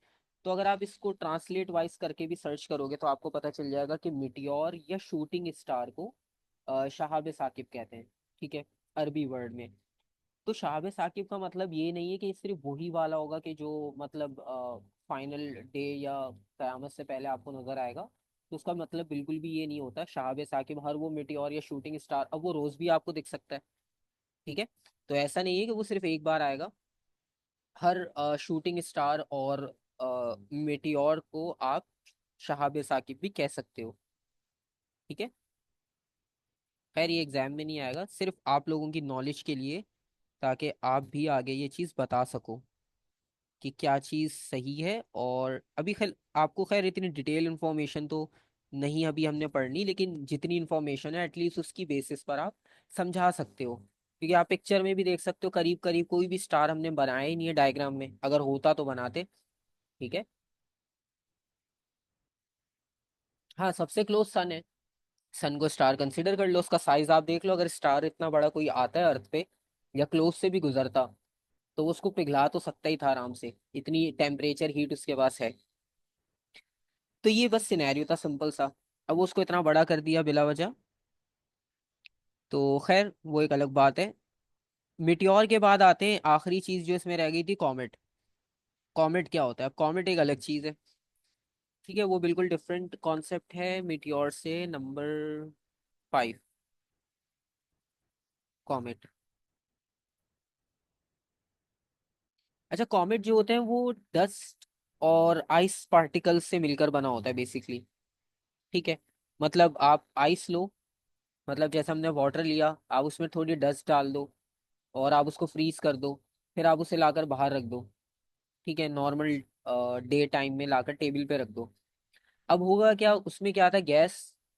Speaker 2: तो अगर आप इसको ट्रांसलेट वाइज करके भी सर्च करोगे तो आपको पता चल जाएगा कि मिटियोर या शूटिंग स्टार को शहाब साकिब कहते हैं। ठीक है, अरबी वर्ड में। तो शहाब साकिब का मतलब ये नहीं है कि सिर्फ वही वाला होगा कि जो मतलब फाइनल डे या कयामत से पहले आपको नजर आएगा। तो उसका मतलब बिल्कुल भी ये नहीं होता। शहाब साकिब हर वो मिटियोर या शूटिंग स्टार, अब वो रोज भी आपको दिख सकता है। ठीक है। तो ऐसा नहीं है कि वो सिर्फ एक बार आएगा। हर शूटिंग स्टार और मिटियोर को आप शहाब साकिब भी कह सकते हो। ठीक है। खैर ये एग्जाम में नहीं आएगा, सिर्फ आप लोगों की नॉलेज के लिए, ताकि आप भी आगे ये चीज़ बता सको कि क्या चीज़ सही है। और अभी खैर आपको खैर इतनी डिटेल इन्फॉर्मेशन तो नहीं अभी हमने पढ़नी, लेकिन जितनी इन्फॉर्मेशन है एटलीस्ट उसकी बेसिस पर आप समझा सकते हो। क्योंकि आप पिक्चर में भी देख सकते हो, करीब करीब कोई भी स्टार हमने बनाया ही नहीं है डायग्राम में, अगर होता तो बनाते। ठीक है। हाँ, सबसे क्लोज सन है। सन को स्टार कंसिडर कर लो, उसका साइज आप देख लो, अगर स्टार इतना बड़ा कोई आता है अर्थ पे या क्लोज से भी गुजरता तो वो उसको पिघला तो सकता ही था आराम से, इतनी टेम्परेचर हीट उसके पास है। तो ये बस सिनेरियो था सिंपल सा। अब वो उसको इतना बड़ा कर दिया बिला वजह। तो खैर वो एक अलग बात है। मिटियोर के बाद आते हैं आखिरी चीज जो इसमें रह गई थी, कॉमेट। कॉमेट क्या होता है? अब कॉमेट एक अलग चीज है। ठीक है, वो बिल्कुल डिफरेंट कॉन्सेप्ट है मिटियोर से। Number 5, comet. अच्छा, कॉमेट जो होते हैं वो डस्ट और आइस पार्टिकल्स से मिलकर बना होता है बेसिकली। ठीक है। मतलब आप आइस लो, मतलब जैसे हमने वाटर लिया, आप उसमें थोड़ी डस्ट डाल दो और आप उसको फ्रीज कर दो, फिर आप उसे लाकर बाहर रख दो। ठीक है, नॉर्मल डे टाइम में लाकर टेबल पे रख दो। अब होगा क्या, उसमें क्या था, गैस,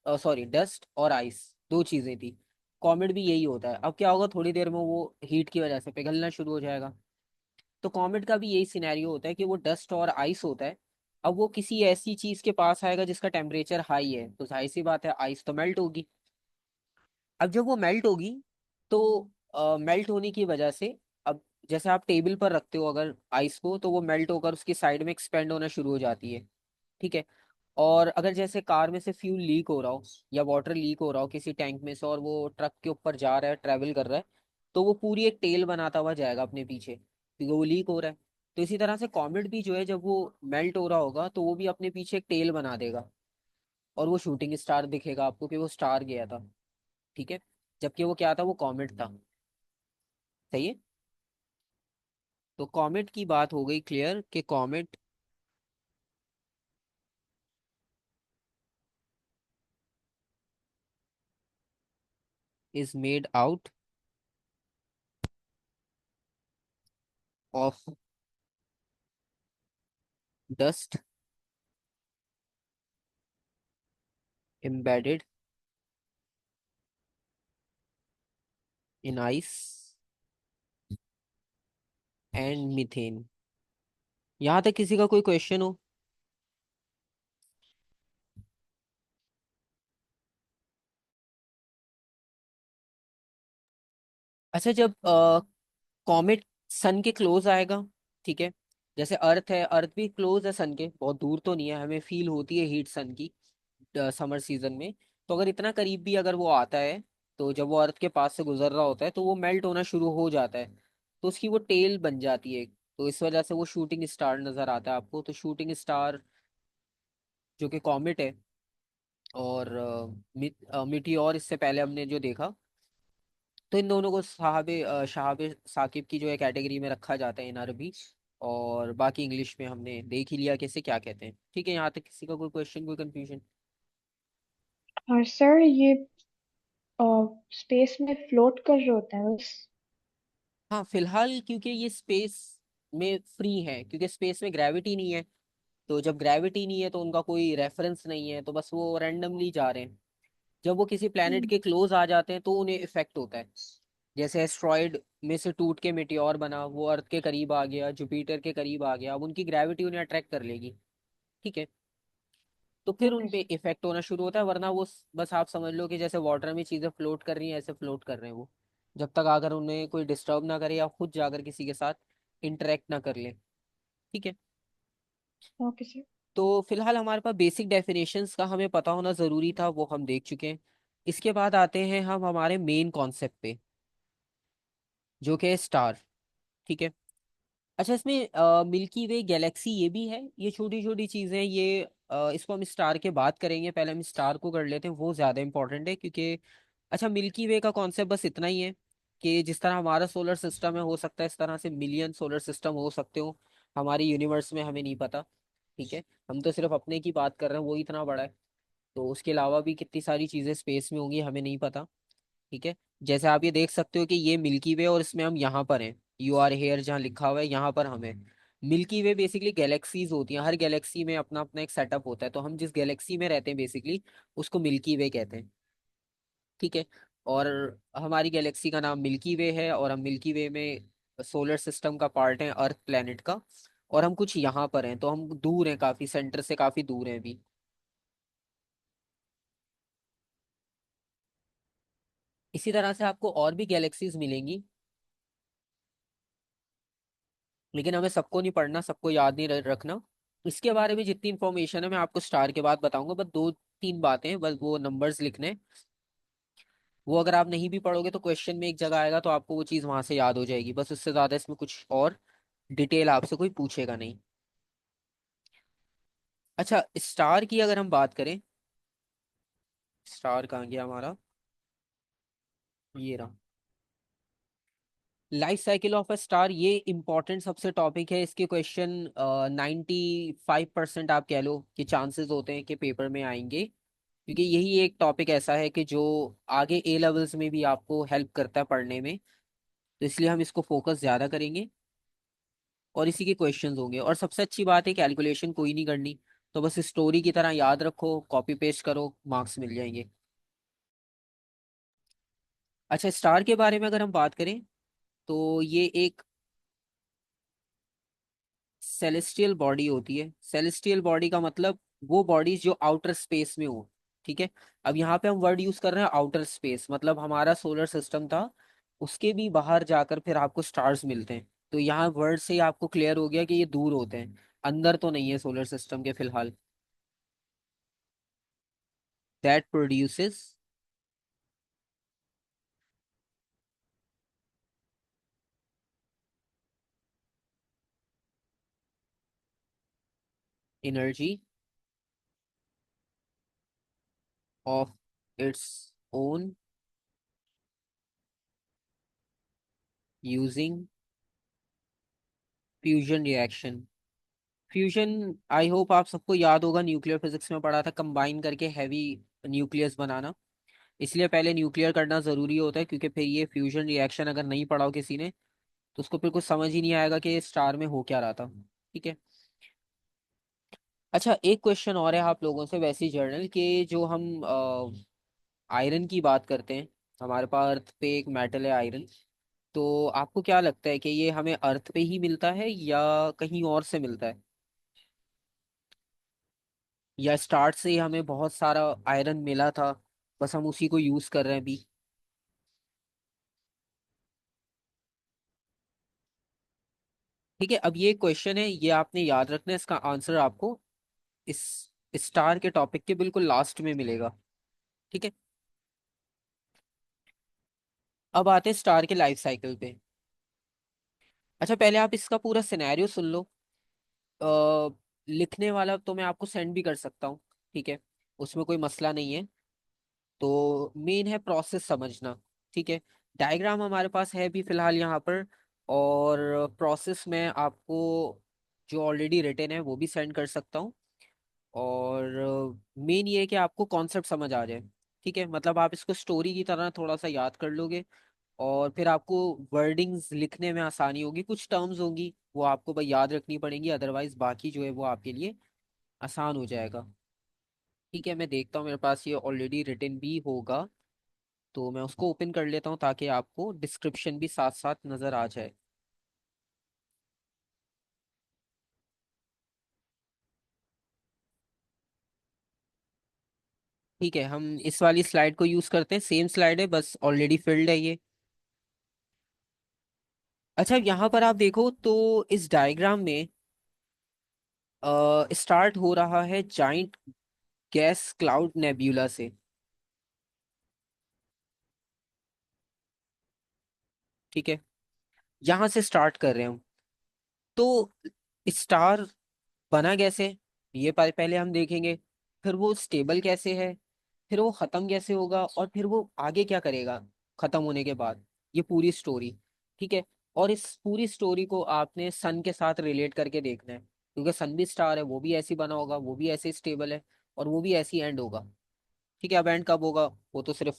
Speaker 2: सॉरी डस्ट और आइस, दो चीजें थी। कॉमेट भी यही होता है। अब क्या होगा, थोड़ी देर में वो हीट की वजह से पिघलना शुरू हो जाएगा। तो कॉमेट का भी यही सिनेरियो होता है कि वो डस्ट और आइस होता है। अब वो किसी ऐसी चीज के पास आएगा जिसका टेम्परेचर हाई है, तो जाहिर सी बात है आइस तो मेल्ट होगी। अब जब वो मेल्ट होगी तो मेल्ट होने की वजह से, अब जैसे आप टेबल पर रखते हो अगर आइस को, तो वो मेल्ट होकर उसकी साइड में एक्सपेंड होना शुरू हो जाती है। ठीक है। और अगर जैसे कार में से फ्यूल लीक हो रहा हो या वाटर लीक हो रहा हो किसी टैंक में से, और वो ट्रक के ऊपर जा रहा है, ट्रैवल कर रहा है, तो वो पूरी एक टेल बनाता हुआ जाएगा अपने पीछे, क्योंकि वो लीक हो रहा है। तो इसी तरह से कॉमेट भी जो है, जब वो मेल्ट हो रहा होगा तो वो भी अपने पीछे एक टेल बना देगा, और वो शूटिंग स्टार दिखेगा आपको कि वो स्टार गया था। ठीक है। जबकि वो क्या था, वो कॉमेट था। सही है। तो कॉमेट की बात हो गई क्लियर कि comet is made out of dust embedded in ice and methane. यहाँ तक किसी का कोई क्वेश्चन हो? अच्छा, जब कॉमेट सन के क्लोज आएगा, ठीक है, जैसे अर्थ है, अर्थ भी क्लोज है सन के, बहुत दूर तो नहीं है, हमें फील होती है हीट सन की समर सीजन में। तो अगर इतना करीब भी अगर वो आता है, तो जब वो अर्थ के पास से गुजर रहा होता है तो वो मेल्ट होना शुरू हो जाता है, तो उसकी वो टेल बन जाती है। तो इस वजह से वो शूटिंग स्टार नजर आता है आपको। तो शूटिंग स्टार जो कि कॉमेट है, और मिटियोर इससे पहले हमने जो देखा, तो इन दोनों को शहाब साकिब की जो है कैटेगरी में रखा जाता है इन अरबी। और बाकी इंग्लिश में हमने देख ही लिया कैसे क्या कहते हैं। ठीक है, यहाँ तक किसी का कोई क्वेश्चन, कोई कंफ्यूजन?
Speaker 1: और सर ये स्पेस में फ्लोट कर रहे होता है बस।
Speaker 2: हाँ फिलहाल, क्योंकि ये स्पेस में फ्री है, क्योंकि स्पेस में ग्रेविटी नहीं है। तो जब ग्रेविटी नहीं है तो उनका कोई रेफरेंस नहीं है, तो बस वो रैंडमली जा रहे हैं। जब वो किसी प्लेनेट
Speaker 1: हम्म,
Speaker 2: के क्लोज आ जाते हैं तो उन्हें इफेक्ट होता है। जैसे एस्ट्रॉयड में से टूट के मेटियोर बना, वो अर्थ के करीब आ गया, जुपिटर के करीब आ गया, अब उनकी ग्रेविटी उन्हें अट्रैक्ट कर लेगी। ठीक है, तो फिर
Speaker 1: ओके
Speaker 2: उन पे
Speaker 1: सर।
Speaker 2: इफेक्ट होना शुरू होता है, वरना वो बस आप समझ लो कि जैसे वाटर में चीजें फ्लोट कर रही हैं ऐसे फ्लोट कर रहे हैं वो, जब तक अगर उन्हें कोई डिस्टर्ब ना करे या खुद जाकर किसी के साथ इंटरेक्ट ना कर ले। ठीक है,
Speaker 1: ओके सर।
Speaker 2: तो फिलहाल हमारे पास बेसिक डेफिनेशंस का हमें पता होना जरूरी था, वो हम देख चुके हैं। इसके बाद आते हैं हम हमारे मेन कॉन्सेप्ट पे, जो कि है स्टार। ठीक है, अच्छा इसमें मिल्की वे गैलेक्सी ये भी है, ये छोटी छोटी चीजें ये इसको हम स्टार के बात करेंगे, पहले हम स्टार को कर लेते हैं, वो ज्यादा इंपॉर्टेंट है क्योंकि अच्छा मिल्की वे का कॉन्सेप्ट बस इतना ही है कि जिस तरह हमारा सोलर सिस्टम है हो सकता है इस तरह से मिलियन सोलर सिस्टम हो सकते हो हमारे यूनिवर्स में, हमें नहीं पता। ठीक है, हम तो सिर्फ अपने की बात कर रहे हैं, वो इतना बड़ा है। तो उसके अलावा भी कितनी सारी चीजें स्पेस में होंगी हमें नहीं पता। ठीक है, जैसे आप ये देख सकते हो कि ये मिल्की वे और इसमें हम यहाँ पर हैं, यू आर हेयर जहाँ लिखा हुआ है यहाँ पर हम हैं। मिल्की वे बेसिकली गैलेक्सीज होती हैं, हर गैलेक्सी में अपना अपना एक सेटअप होता है, तो हम जिस गैलेक्सी में रहते हैं बेसिकली उसको मिल्की वे कहते हैं। ठीक है, और हमारी गैलेक्सी का नाम मिल्की वे है, और हम मिल्की वे में सोलर सिस्टम का पार्ट है, अर्थ प्लेनेट का। और हम कुछ यहाँ पर हैं, तो हम दूर हैं, काफी सेंटर से काफी दूर हैं अभी। इसी तरह से आपको और भी गैलेक्सीज मिलेंगी, लेकिन हमें सबको नहीं पढ़ना, सबको याद नहीं रखना। इसके बारे में जितनी इन्फॉर्मेशन है मैं आपको स्टार के बाद बताऊंगा, बस दो तीन बातें, बस वो नंबर्स लिखने हैं। वो अगर आप नहीं भी पढ़ोगे तो क्वेश्चन में एक जगह आएगा तो आपको वो चीज़ वहां से याद हो जाएगी, बस उससे ज्यादा इसमें कुछ और डिटेल आपसे कोई पूछेगा नहीं। अच्छा स्टार की अगर हम बात करें, स्टार कहाँ गया हमारा, ये रहा। Life cycle of a star, ये इंपॉर्टेंट सबसे टॉपिक है, इसके क्वेश्चन 95% आप कह लो कि चांसेस होते हैं कि पेपर में आएंगे, क्योंकि यही एक टॉपिक ऐसा है कि जो आगे ए लेवल्स में भी आपको हेल्प करता है पढ़ने में, तो इसलिए हम इसको फोकस ज्यादा करेंगे और इसी के क्वेश्चंस होंगे। और सबसे अच्छी बात है कैलकुलेशन कोई नहीं करनी, तो बस स्टोरी की तरह याद रखो, कॉपी पेस्ट करो, मार्क्स मिल जाएंगे। अच्छा स्टार के बारे में अगर हम बात करें तो ये एक सेलेस्टियल बॉडी होती है। सेलेस्टियल बॉडी का मतलब वो बॉडीज जो आउटर स्पेस में हो। ठीक है, अब यहाँ पे हम वर्ड यूज कर रहे हैं आउटर स्पेस, मतलब हमारा सोलर सिस्टम था उसके भी बाहर जाकर फिर आपको स्टार्स मिलते हैं, तो यहाँ वर्ड से ही आपको क्लियर हो गया कि ये दूर होते हैं, अंदर तो नहीं है सोलर सिस्टम के फिलहाल। That produces energy of its own using fusion reaction. Fusion, I hope आप सबको याद होगा, न्यूक्लियर फिजिक्स में पढ़ा था, कंबाइन करके हैवी न्यूक्लियस बनाना। इसलिए पहले न्यूक्लियर करना जरूरी होता है, क्योंकि फिर ये फ्यूजन रिएक्शन अगर नहीं पढ़ा हो किसी ने तो उसको फिर कुछ समझ ही नहीं आएगा कि स्टार में हो क्या रहा था। ठीक है, अच्छा एक क्वेश्चन और है आप लोगों से वैसे ही जर्नल के, जो हम आयरन की बात करते हैं, हमारे पास अर्थ पे एक मेटल है आयरन, तो आपको क्या लगता है कि ये हमें अर्थ पे ही मिलता है या कहीं और से मिलता है, या स्टार्ट से ही हमें बहुत सारा आयरन मिला था, बस हम उसी को यूज कर रहे हैं अभी। ठीक है, अब ये क्वेश्चन है, ये आपने याद रखना है, इसका आंसर आपको इस स्टार के टॉपिक के बिल्कुल लास्ट में मिलेगा। ठीक है, अब आते हैं स्टार के लाइफ साइकिल पे। अच्छा पहले आप इसका पूरा सिनेरियो सुन लो, लिखने वाला तो मैं आपको सेंड भी कर सकता हूँ। ठीक है, उसमें कोई मसला नहीं है। तो मेन है प्रोसेस समझना। ठीक है, डायग्राम हमारे पास है भी फिलहाल यहाँ पर, और प्रोसेस में आपको जो ऑलरेडी रिटन है वो भी सेंड कर सकता हूँ। और मेन ये है कि आपको कॉन्सेप्ट समझ आ जाए। ठीक है, मतलब आप इसको स्टोरी की तरह थोड़ा सा याद कर लोगे, और फिर आपको वर्डिंग्स लिखने में आसानी होगी, कुछ टर्म्स होंगी वो आपको भाई याद रखनी पड़ेंगी, अदरवाइज बाकी जो है वो आपके लिए आसान हो जाएगा। ठीक है, मैं देखता हूँ मेरे पास ये ऑलरेडी रिटन भी होगा, तो मैं उसको ओपन कर लेता हूँ ताकि आपको डिस्क्रिप्शन भी साथ साथ नज़र आ जाए। ठीक है, हम इस वाली स्लाइड को यूज़ करते हैं, सेम स्लाइड है बस ऑलरेडी फिल्ड है ये। अच्छा, यहाँ पर आप देखो तो इस डायग्राम में स्टार्ट हो रहा है जाइंट गैस क्लाउड नेब्यूला से। ठीक है, यहाँ से स्टार्ट कर रहे हैं हम। तो स्टार बना कैसे, ये पहले हम देखेंगे। फिर वो स्टेबल कैसे है, फिर वो खत्म कैसे होगा, और फिर वो आगे क्या करेगा खत्म होने के बाद, ये पूरी स्टोरी। ठीक है, और इस पूरी स्टोरी को आपने सन के साथ रिलेट करके देखना है, क्योंकि सन भी स्टार है, वो भी ऐसे ही बना होगा, वो भी ऐसे स्टेबल है, और वो भी ऐसे ही एंड होगा। ठीक है, अब एंड कब होगा वो तो सिर्फ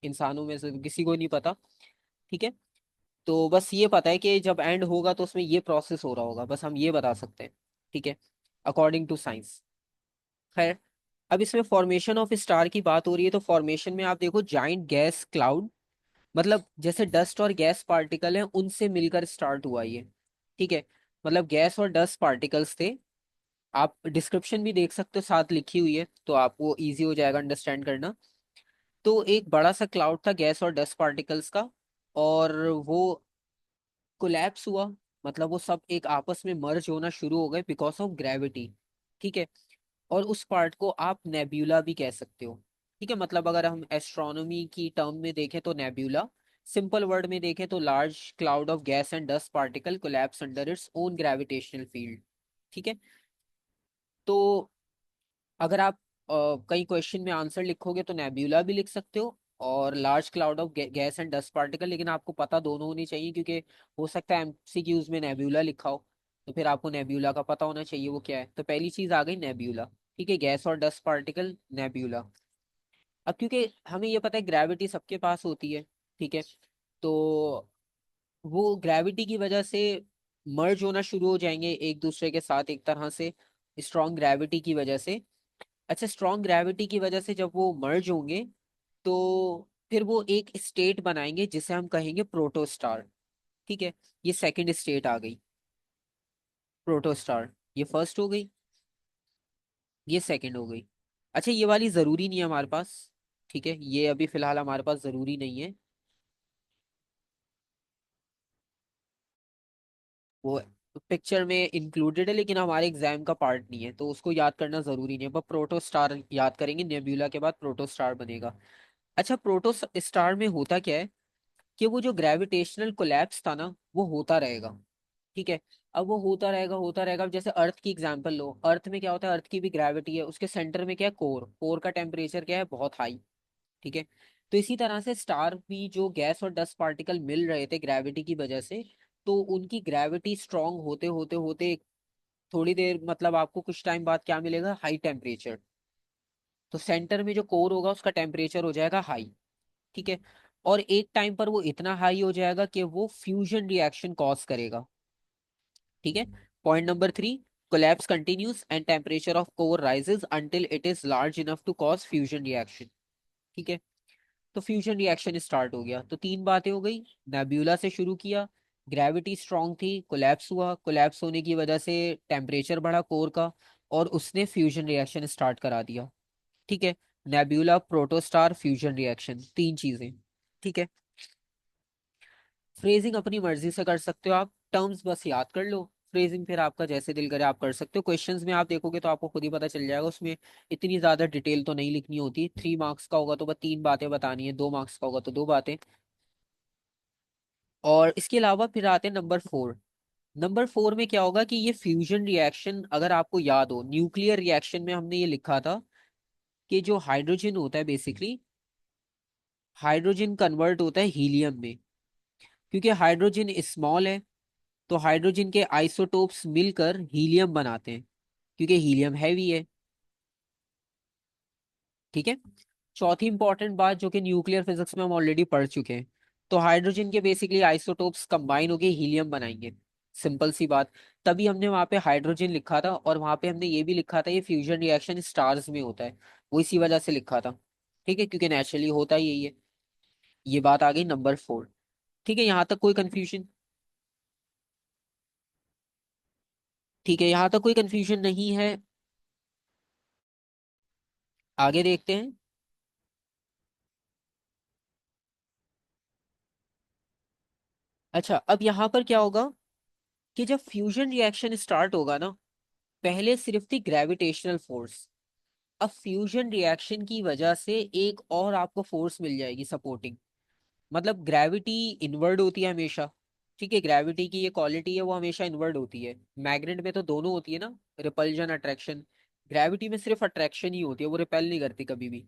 Speaker 2: इंसानों में से किसी को नहीं पता। ठीक है, तो बस ये पता है कि जब एंड होगा तो उसमें ये प्रोसेस हो रहा होगा, बस हम ये बता सकते हैं। ठीक है, अकॉर्डिंग टू साइंस। खैर, अब इसमें फॉर्मेशन ऑफ स्टार की बात हो रही है, तो फॉर्मेशन में आप देखो जाइंट गैस क्लाउड, मतलब जैसे डस्ट और गैस पार्टिकल हैं उनसे मिलकर स्टार्ट हुआ ये। ठीक है, मतलब गैस और डस्ट पार्टिकल्स थे। आप डिस्क्रिप्शन भी देख सकते हो, साथ लिखी हुई है, तो आपको इजी हो जाएगा अंडरस्टैंड करना। तो एक बड़ा सा क्लाउड था गैस और डस्ट पार्टिकल्स का, और वो कोलैप्स हुआ, मतलब वो सब एक आपस में मर्ज होना शुरू हो गए बिकॉज ऑफ ग्रेविटी। ठीक है, और उस पार्ट को आप नेब्यूला भी कह सकते हो। ठीक है, मतलब अगर हम एस्ट्रोनॉमी की टर्म में देखें तो नेब्यूला, सिंपल वर्ड में देखें तो large cloud of gas and dust particle collapse under its own gravitational field. ठीक है, तो अगर आप कई क्वेश्चन में आंसर लिखोगे तो नेब्यूला भी लिख सकते हो, और large cloud of gas and dust particle, लेकिन आपको पता दोनों होनी चाहिए, क्योंकि हो सकता है एमसीक्यूज में नेब्यूला लिखा हो, तो फिर आपको नेब्यूला का पता होना चाहिए वो क्या है। तो पहली चीज आ गई नेब्यूला। ठीक है, गैस और डस्ट पार्टिकल नेब्यूला। अब क्योंकि हमें ये पता है ग्रेविटी सबके पास होती है, ठीक है, तो वो ग्रेविटी की वजह से मर्ज होना शुरू हो जाएंगे एक दूसरे के साथ एक तरह से, स्ट्रॉन्ग ग्रेविटी की वजह से। अच्छा, स्ट्रॉन्ग ग्रेविटी की वजह से जब वो मर्ज होंगे तो फिर वो एक स्टेट बनाएंगे जिसे हम कहेंगे प्रोटोस्टार। ठीक है, ये सेकंड स्टेट आ गई प्रोटोस्टार, ये फर्स्ट हो गई, ये सेकंड हो गई। अच्छा, ये वाली जरूरी नहीं है हमारे पास। ठीक है, ये अभी फिलहाल हमारे पास जरूरी नहीं है, वो पिक्चर में इंक्लूडेड है लेकिन हमारे एग्जाम का पार्ट नहीं है, तो उसको याद करना जरूरी नहीं है, पर प्रोटोस्टार याद करेंगे, नेब्यूला के बाद प्रोटोस्टार बनेगा। अच्छा, प्रोटोस्टार में होता क्या है कि वो जो ग्रेविटेशनल कोलैप्स था ना वो होता रहेगा। ठीक है, अब वो होता रहेगा। अब जैसे अर्थ की एग्जांपल लो, अर्थ में क्या होता है, अर्थ की भी ग्रेविटी है, उसके सेंटर में क्या है, कोर, कोर का टेम्परेचर क्या है, बहुत हाई। ठीक है, तो इसी तरह से स्टार भी जो गैस और डस्ट पार्टिकल मिल रहे थे ग्रेविटी की वजह से, तो उनकी ग्रेविटी स्ट्रांग होते होते होते थोड़ी देर, मतलब आपको कुछ टाइम बाद क्या मिलेगा, हाई टेम्परेचर। तो सेंटर में जो कोर होगा उसका टेम्परेचर हो जाएगा हाई। ठीक है, और एक टाइम पर वो इतना हाई हो जाएगा कि वो फ्यूजन रिएक्शन कॉज करेगा। ठीक है, point number 3, collapse continues and temperature of core rises until it is large enough to cause fusion reaction. ठीक है, तो फ्यूजन रिएक्शन स्टार्ट हो गया, तो तीन बातें हो गई। नेब्यूला से शुरू किया, ग्रेविटी स्ट्रांग थी, कोलैप्स हुआ, कोलैप्स होने की वजह से टेम्परेचर बढ़ा कोर का, और उसने फ्यूजन रिएक्शन स्टार्ट करा दिया। ठीक है, नेब्यूला, प्रोटोस्टार, फ्यूजन रिएक्शन, तीन चीजें। ठीक है, फ्रेजिंग अपनी मर्जी से कर सकते हो आप, टर्म्स बस याद कर लो। फ्रेजिंग फिर आपका जैसे दिल करे आप कर सकते हो, क्वेश्चंस में आप देखोगे तो आपको खुद ही पता चल जाएगा, उसमें इतनी ज्यादा डिटेल तो नहीं लिखनी होती। 3 मार्क्स का होगा तो बस 3 बातें बतानी है, 2 मार्क्स का होगा तो 2 बातें। और इसके अलावा फिर आते हैं नंबर 4। नंबर 4 में क्या होगा कि ये फ्यूजन रिएक्शन, अगर आपको याद हो न्यूक्लियर रिएक्शन में हमने ये लिखा था कि जो हाइड्रोजन होता है बेसिकली, हाइड्रोजन कन्वर्ट होता है हीलियम में, क्योंकि हाइड्रोजन स्मॉल है, तो हाइड्रोजन के आइसोटोप्स मिलकर हीलियम बनाते हैं, क्योंकि हीलियम हैवी है। ठीक है, चौथी इंपॉर्टेंट बात जो कि न्यूक्लियर फिजिक्स में हम ऑलरेडी पढ़ चुके हैं, तो हाइड्रोजन के बेसिकली आइसोटोप्स कंबाइन होके हीलियम बनाएंगे। सिंपल सी बात। तभी हमने वहां पे हाइड्रोजन लिखा था, और वहां पे हमने ये भी लिखा था ये फ्यूजन रिएक्शन स्टार्स में होता है, वो इसी वजह से लिखा था। ठीक है, क्योंकि नेचुरली होता ही यही है। ये बात आ गई नंबर 4। ठीक है, यहाँ तक कोई कंफ्यूजन? ठीक है, यहाँ तक कोई कंफ्यूजन नहीं है। आगे देखते हैं। अच्छा, अब यहाँ पर क्या होगा कि जब फ्यूजन रिएक्शन स्टार्ट होगा ना, पहले सिर्फ थी ग्रेविटेशनल फोर्स। अब फ्यूजन रिएक्शन की वजह से एक और आपको फोर्स मिल जाएगी सपोर्टिंग। मतलब ग्रेविटी इनवर्ड होती है हमेशा। ठीक है, ग्रेविटी की ये क्वालिटी है, वो हमेशा इनवर्ड होती है। मैग्नेट में तो दोनों होती है ना, रिपल्जन अट्रैक्शन। ग्रेविटी में सिर्फ अट्रैक्शन ही होती है, वो रिपेल नहीं करती कभी भी।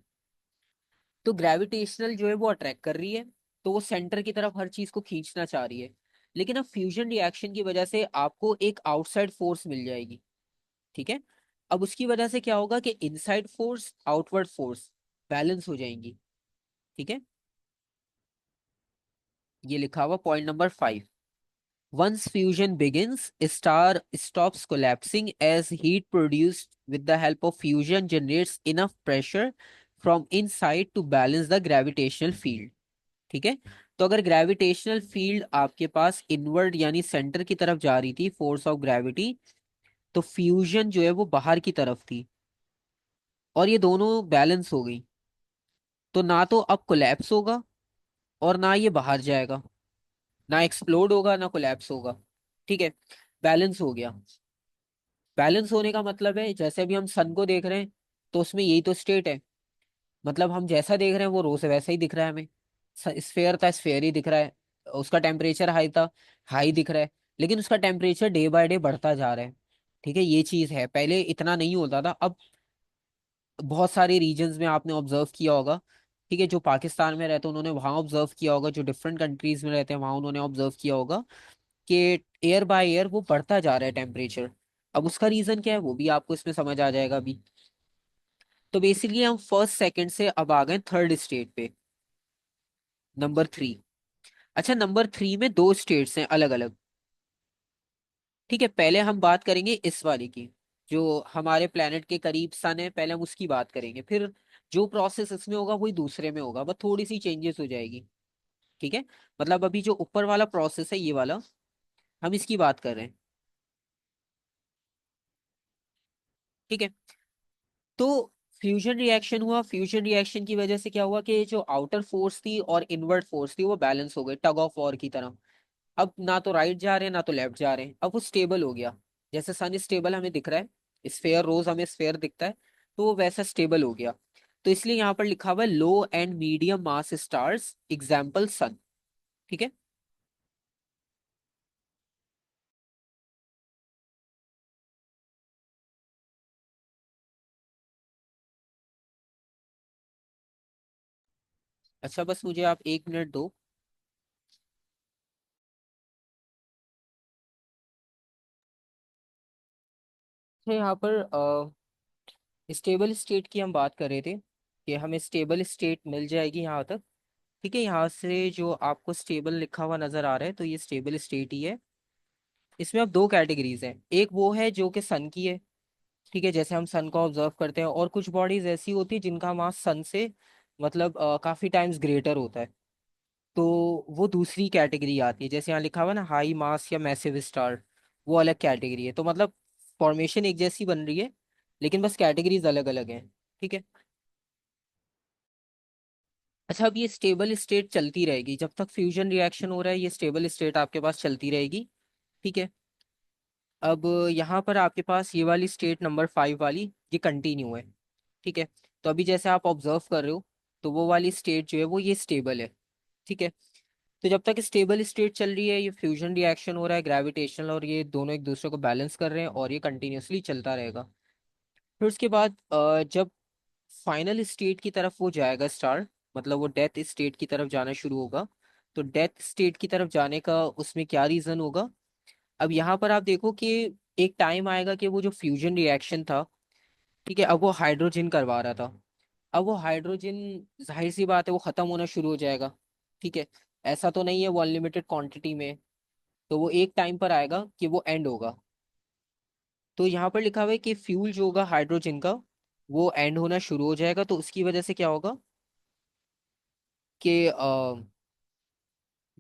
Speaker 2: तो ग्रेविटेशनल जो है वो अट्रैक्ट कर रही है, तो वो सेंटर की तरफ हर चीज को खींचना चाह रही है। लेकिन अब फ्यूजन रिएक्शन की वजह से आपको एक आउटसाइड फोर्स मिल जाएगी। ठीक है, अब उसकी वजह से क्या होगा कि inside force outward force balance हो जाएंगी। ठीक है, ये लिखा हुआ point number 5। Once fusion begins, a star stops collapsing as heat produced with the help of fusion generates enough pressure from inside to balance the gravitational field. ठीक है, तो अगर ग्रेविटेशनल फील्ड आपके पास इनवर्ड यानी सेंटर की तरफ जा रही थी, फोर्स ऑफ ग्रेविटी, तो फ्यूजन जो है वो बाहर की तरफ थी, और ये दोनों बैलेंस हो गई। तो ना तो अब कोलैप्स होगा, और ना ये बाहर जाएगा। ना एक्सप्लोड होगा, ना कोलैप्स होगा। ठीक है, बैलेंस हो गया। बैलेंस होने का मतलब है जैसे अभी हम सन को देख रहे हैं, तो उसमें यही तो स्टेट है। मतलब हम जैसा देख रहे हैं वो रोज वैसा ही दिख रहा है हमें। स्फेयर था, स्फेयर ही दिख रहा है। उसका टेम्परेचर हाई था, हाई दिख रहा है। लेकिन उसका टेम्परेचर डे बाय डे बढ़ता जा रहा है। ठीक है, ये चीज है, पहले इतना नहीं होता था। अब बहुत सारे रीजन्स में आपने ऑब्जर्व किया होगा। ठीक है, जो पाकिस्तान में रहते हैं उन्होंने वहां ऑब्जर्व किया होगा, जो डिफरेंट कंट्रीज में रहते हैं वहां उन्होंने ऑब्जर्व किया होगा कि एयर बाय एयर वो बढ़ता जा रहा है टेम्परेचर। अब उसका रीजन क्या है वो भी आपको इसमें समझ आ जाएगा अभी। तो बेसिकली हम फर्स्ट सेकंड से अब आ गए थर्ड स्टेट पे, नंबर 3। अच्छा, नंबर 3 में दो स्टेट्स हैं अलग अलग। ठीक है, पहले हम बात करेंगे इस वाले की, जो हमारे प्लेनेट के करीब सन है, पहले हम उसकी बात करेंगे। फिर जो प्रोसेस इसमें होगा वही दूसरे में होगा, बस थोड़ी सी चेंजेस हो जाएगी। ठीक है, मतलब अभी जो ऊपर वाला प्रोसेस है ये वाला, हम इसकी बात कर रहे हैं। ठीक है, तो फ्यूजन रिएक्शन हुआ। फ्यूजन रिएक्शन की वजह से क्या हुआ कि जो आउटर फोर्स थी और इनवर्ट फोर्स थी वो बैलेंस हो गए, टग ऑफ वॉर की तरह। अब ना तो राइट जा रहे हैं ना तो लेफ्ट जा रहे हैं, अब वो स्टेबल हो गया। जैसे सन स्टेबल हमें दिख रहा है, स्फेयर रोज हमें स्फेयर दिखता है, तो वो वैसा स्टेबल हो गया। तो इसलिए यहाँ पर लिखा हुआ है low and medium mass stars, example sun. ठीक है, अच्छा बस मुझे आप 1 मिनट दो। तो यहाँ पर स्टेबल स्टेट की हम बात कर रहे थे कि हमें स्टेबल स्टेट मिल जाएगी यहाँ तक। ठीक है, यहाँ से जो आपको स्टेबल लिखा हुआ नजर आ रहा है, तो ये स्टेबल स्टेट ही है। इसमें अब दो कैटेगरीज हैं, एक वो है जो कि सन की है। ठीक है, जैसे हम सन को ऑब्जर्व करते हैं, और कुछ बॉडीज ऐसी होती है जिनका मास सन से मतलब काफी टाइम्स ग्रेटर होता है। तो वो दूसरी कैटेगरी आती है, जैसे यहाँ लिखा हुआ है ना हाई मास या मैसिव स्टार, वो अलग कैटेगरी है। तो मतलब फॉर्मेशन एक जैसी बन रही है, लेकिन बस कैटेगरीज अलग अलग हैं। ठीक है, अच्छा, अब ये स्टेबल स्टेट चलती रहेगी जब तक फ्यूजन रिएक्शन हो रहा है, ये स्टेबल स्टेट आपके पास चलती रहेगी। ठीक है, अब यहाँ पर आपके पास ये वाली स्टेट नंबर 5 वाली, ये कंटिन्यू है। ठीक है, तो अभी जैसे आप ऑब्जर्व कर रहे हो, तो वो वाली स्टेट जो है वो ये स्टेबल है। ठीक है, तो जब तक स्टेबल स्टेट चल रही है, ये फ्यूजन रिएक्शन हो रहा है ग्रेविटेशनल, और ये दोनों एक दूसरे को बैलेंस कर रहे हैं, और ये कंटिन्यूअसली चलता रहेगा। फिर उसके बाद जब फाइनल स्टेट की तरफ वो जाएगा स्टार, मतलब वो डेथ स्टेट की तरफ जाना शुरू होगा। तो डेथ स्टेट की तरफ जाने का उसमें क्या रीजन होगा? अब यहाँ पर आप देखो कि एक टाइम आएगा कि वो जो फ्यूजन रिएक्शन था, ठीक है, अब वो हाइड्रोजन करवा रहा था। अब वो हाइड्रोजन, जाहिर सी बात है वो खत्म होना शुरू हो जाएगा। ठीक है, ऐसा तो नहीं है वो अनलिमिटेड क्वांटिटी में। तो वो एक टाइम पर आएगा कि वो एंड होगा। तो यहाँ पर लिखा हुआ है कि फ्यूल जो होगा हाइड्रोजन का, वो एंड होना शुरू हो जाएगा। तो उसकी वजह से क्या होगा कि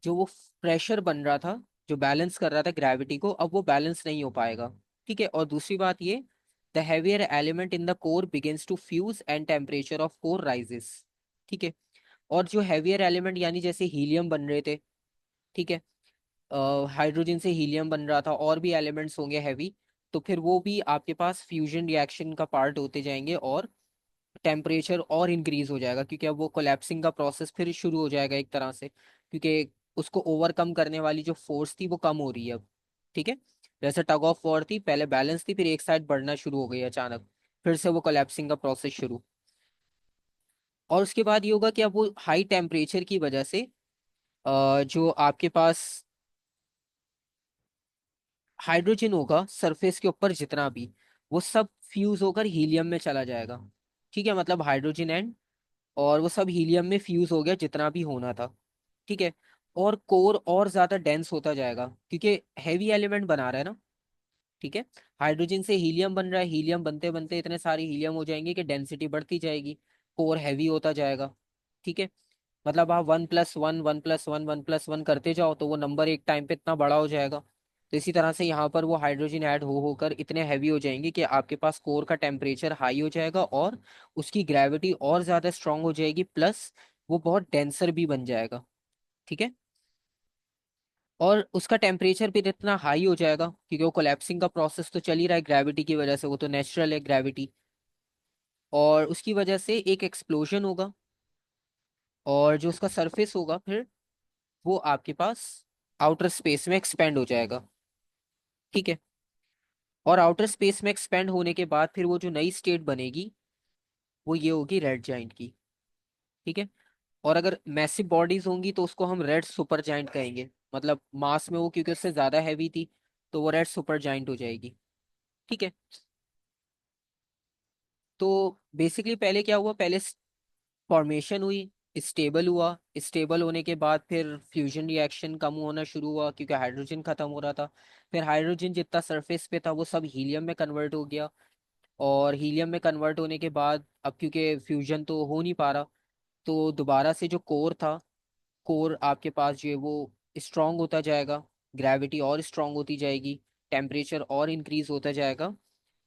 Speaker 2: जो वो प्रेशर बन रहा था, जो बैलेंस कर रहा था ग्रेविटी को, अब वो बैलेंस नहीं हो पाएगा। ठीक है। और दूसरी बात ये, the heavier element in the core begins to fuse and temperature of core rises. ठीक है। और जो हैवियर एलिमेंट यानी जैसे हीलियम बन रहे थे, ठीक है, हाइड्रोजन से हीलियम बन रहा था, और भी एलिमेंट्स होंगे हैवी, तो फिर वो भी आपके पास फ्यूजन रिएक्शन का पार्ट होते जाएंगे, और टेम्परेचर और इंक्रीज हो जाएगा, क्योंकि अब वो कोलैप्सिंग का प्रोसेस फिर शुरू हो जाएगा एक तरह से, क्योंकि उसको ओवरकम करने वाली जो फोर्स थी वो कम हो रही है अब। ठीक है। जैसे टग ऑफ वॉर थी, पहले बैलेंस थी, फिर एक साइड बढ़ना शुरू हो गई अचानक, फिर से वो कोलैप्सिंग का प्रोसेस शुरू। और उसके बाद ये होगा कि अब वो हाई टेम्परेचर की वजह से जो आपके पास हाइड्रोजन होगा सरफेस के ऊपर जितना भी, वो सब फ्यूज होकर हीलियम में चला जाएगा। ठीक है, मतलब हाइड्रोजन एंड, और वो सब हीलियम में फ्यूज हो गया जितना भी होना था। ठीक है। और कोर और ज्यादा डेंस होता जाएगा, क्योंकि हैवी एलिमेंट बना रहा है ना। ठीक है। हाइड्रोजन से हीलियम बन रहा है, हीलियम बनते बनते इतने सारे हीलियम हो जाएंगे कि डेंसिटी बढ़ती जाएगी, कोर हैवी होता जाएगा। ठीक है। मतलब आप 1+1 1+1 1+1 करते जाओ तो वो नंबर एक टाइम पे इतना बड़ा हो जाएगा। तो इसी तरह से यहाँ पर वो हाइड्रोजन ऐड हो होकर इतने हैवी हो जाएंगे कि आपके पास कोर का टेम्परेचर हाई हो जाएगा, और उसकी ग्रेविटी और ज्यादा स्ट्रांग हो जाएगी, प्लस वो बहुत डेंसर भी बन जाएगा। ठीक है। और उसका टेम्परेचर भी इतना हाई हो जाएगा, क्योंकि वो कोलैप्सिंग का प्रोसेस तो चल ही रहा है ग्रेविटी की वजह से, वो तो नेचुरल है ग्रेविटी। और उसकी वजह से एक एक्सप्लोजन होगा, और जो उसका सरफेस होगा फिर वो आपके पास आउटर स्पेस में एक्सपेंड हो जाएगा। ठीक है। और आउटर स्पेस में एक्सपेंड होने के बाद फिर वो जो नई स्टेट बनेगी वो ये होगी रेड जाइंट की। ठीक है। और अगर मैसिव बॉडीज होंगी तो उसको हम रेड सुपर जाइंट कहेंगे, मतलब मास में वो क्योंकि उससे ज्यादा हैवी थी, तो वो रेड सुपर जाइंट हो जाएगी। ठीक है। तो बेसिकली पहले क्या हुआ, पहले फॉर्मेशन हुई, स्टेबल हुआ, स्टेबल होने के बाद फिर फ्यूजन रिएक्शन कम होना शुरू हुआ क्योंकि हाइड्रोजन खत्म हो रहा था। फिर हाइड्रोजन जितना सरफेस पे था वो सब हीलियम में कन्वर्ट हो गया, और हीलियम में कन्वर्ट होने के बाद अब क्योंकि फ्यूजन तो हो नहीं पा रहा, तो दोबारा से जो कोर था, कोर आपके पास जो है वो स्ट्रांग होता जाएगा, ग्रेविटी और स्ट्रांग होती जाएगी, टेम्परेचर और इंक्रीज होता जाएगा,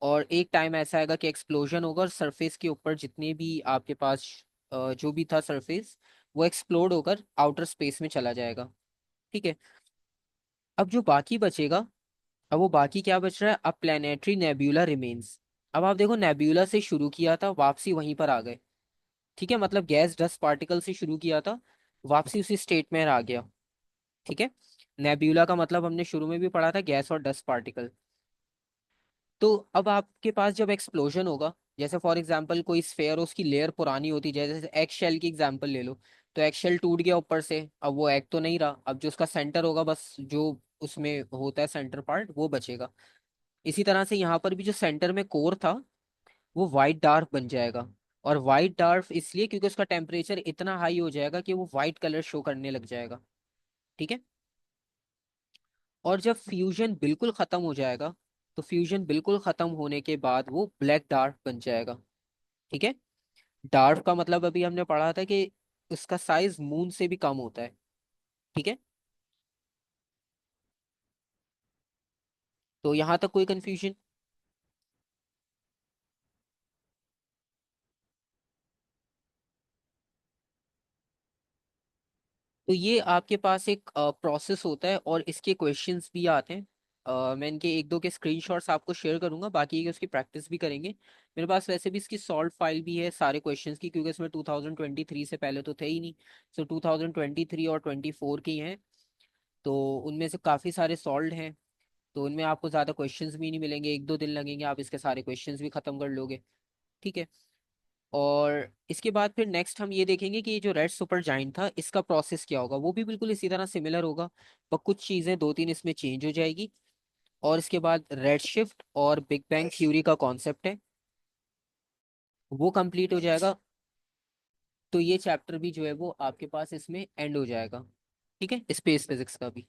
Speaker 2: और एक टाइम ऐसा आएगा कि एक्सप्लोजन होगा, और सरफेस के ऊपर जितने भी आपके पास जो भी था सरफेस, वो एक्सप्लोड होकर आउटर स्पेस में चला जाएगा। ठीक है। अब जो बाकी बचेगा, अब वो बाकी क्या बच रहा है, अब प्लेनेटरी नेब्यूला रिमेन्स। अब आप देखो, नेब्यूला से शुरू किया था, वापसी वहीं पर आ गए। ठीक है, मतलब गैस डस्ट पार्टिकल से शुरू किया था, वापसी उसी स्टेट में आ गया। ठीक है। नेब्यूला का मतलब हमने शुरू में भी पढ़ा था, गैस और डस्ट पार्टिकल। तो अब आपके पास जब एक्सप्लोजन होगा, जैसे फॉर एग्जांपल कोई स्फेयर, उसकी लेयर पुरानी होती है, जैसे एग शेल की एग्जांपल ले लो, तो एग शेल टूट गया ऊपर से, अब वो एग तो नहीं रहा, अब जो उसका सेंटर होगा, बस जो उसमें होता है सेंटर पार्ट वो बचेगा। इसी तरह से यहाँ पर भी जो सेंटर में कोर था वो वाइट डार्क बन जाएगा। और वाइट डार्क इसलिए क्योंकि उसका टेम्परेचर इतना हाई हो जाएगा कि वो वाइट कलर शो करने लग जाएगा। ठीक है। और जब फ्यूजन बिल्कुल खत्म हो जाएगा, तो फ्यूजन बिल्कुल खत्म होने के बाद वो ब्लैक डार्क बन जाएगा। ठीक है। डार्क का मतलब अभी हमने पढ़ा था कि उसका साइज मून से भी कम होता है। ठीक है। तो यहां तक कोई कंफ्यूजन? तो ये आपके पास एक प्रोसेस होता है, और इसके क्वेश्चंस भी आते हैं। मैं इनके एक दो के स्क्रीनशॉट्स आपको शेयर करूंगा, बाकी की उसकी प्रैक्टिस भी करेंगे। मेरे पास वैसे भी इसकी सॉल्व फाइल भी है सारे क्वेश्चंस की, क्योंकि इसमें 2023 से पहले तो थे ही नहीं। सो 2023 और 24 की हैं, तो उनमें से काफ़ी सारे सॉल्व हैं। तो उनमें आपको ज़्यादा क्वेश्चंस भी नहीं मिलेंगे, एक दो दिन लगेंगे, आप इसके सारे क्वेश्चंस भी खत्म कर लोगे। ठीक है। और इसके बाद फिर नेक्स्ट हम ये देखेंगे कि ये जो रेड सुपर जाइंट था इसका प्रोसेस क्या होगा, वो भी बिल्कुल इसी तरह सिमिलर होगा, पर कुछ चीज़ें दो तीन इसमें चेंज हो जाएगी। और इसके बाद रेड शिफ्ट और बिग बैंग थ्योरी का कॉन्सेप्ट है, वो कंप्लीट हो जाएगा। तो ये चैप्टर भी जो है वो आपके पास इसमें एंड हो जाएगा। ठीक है, स्पेस फिजिक्स का भी।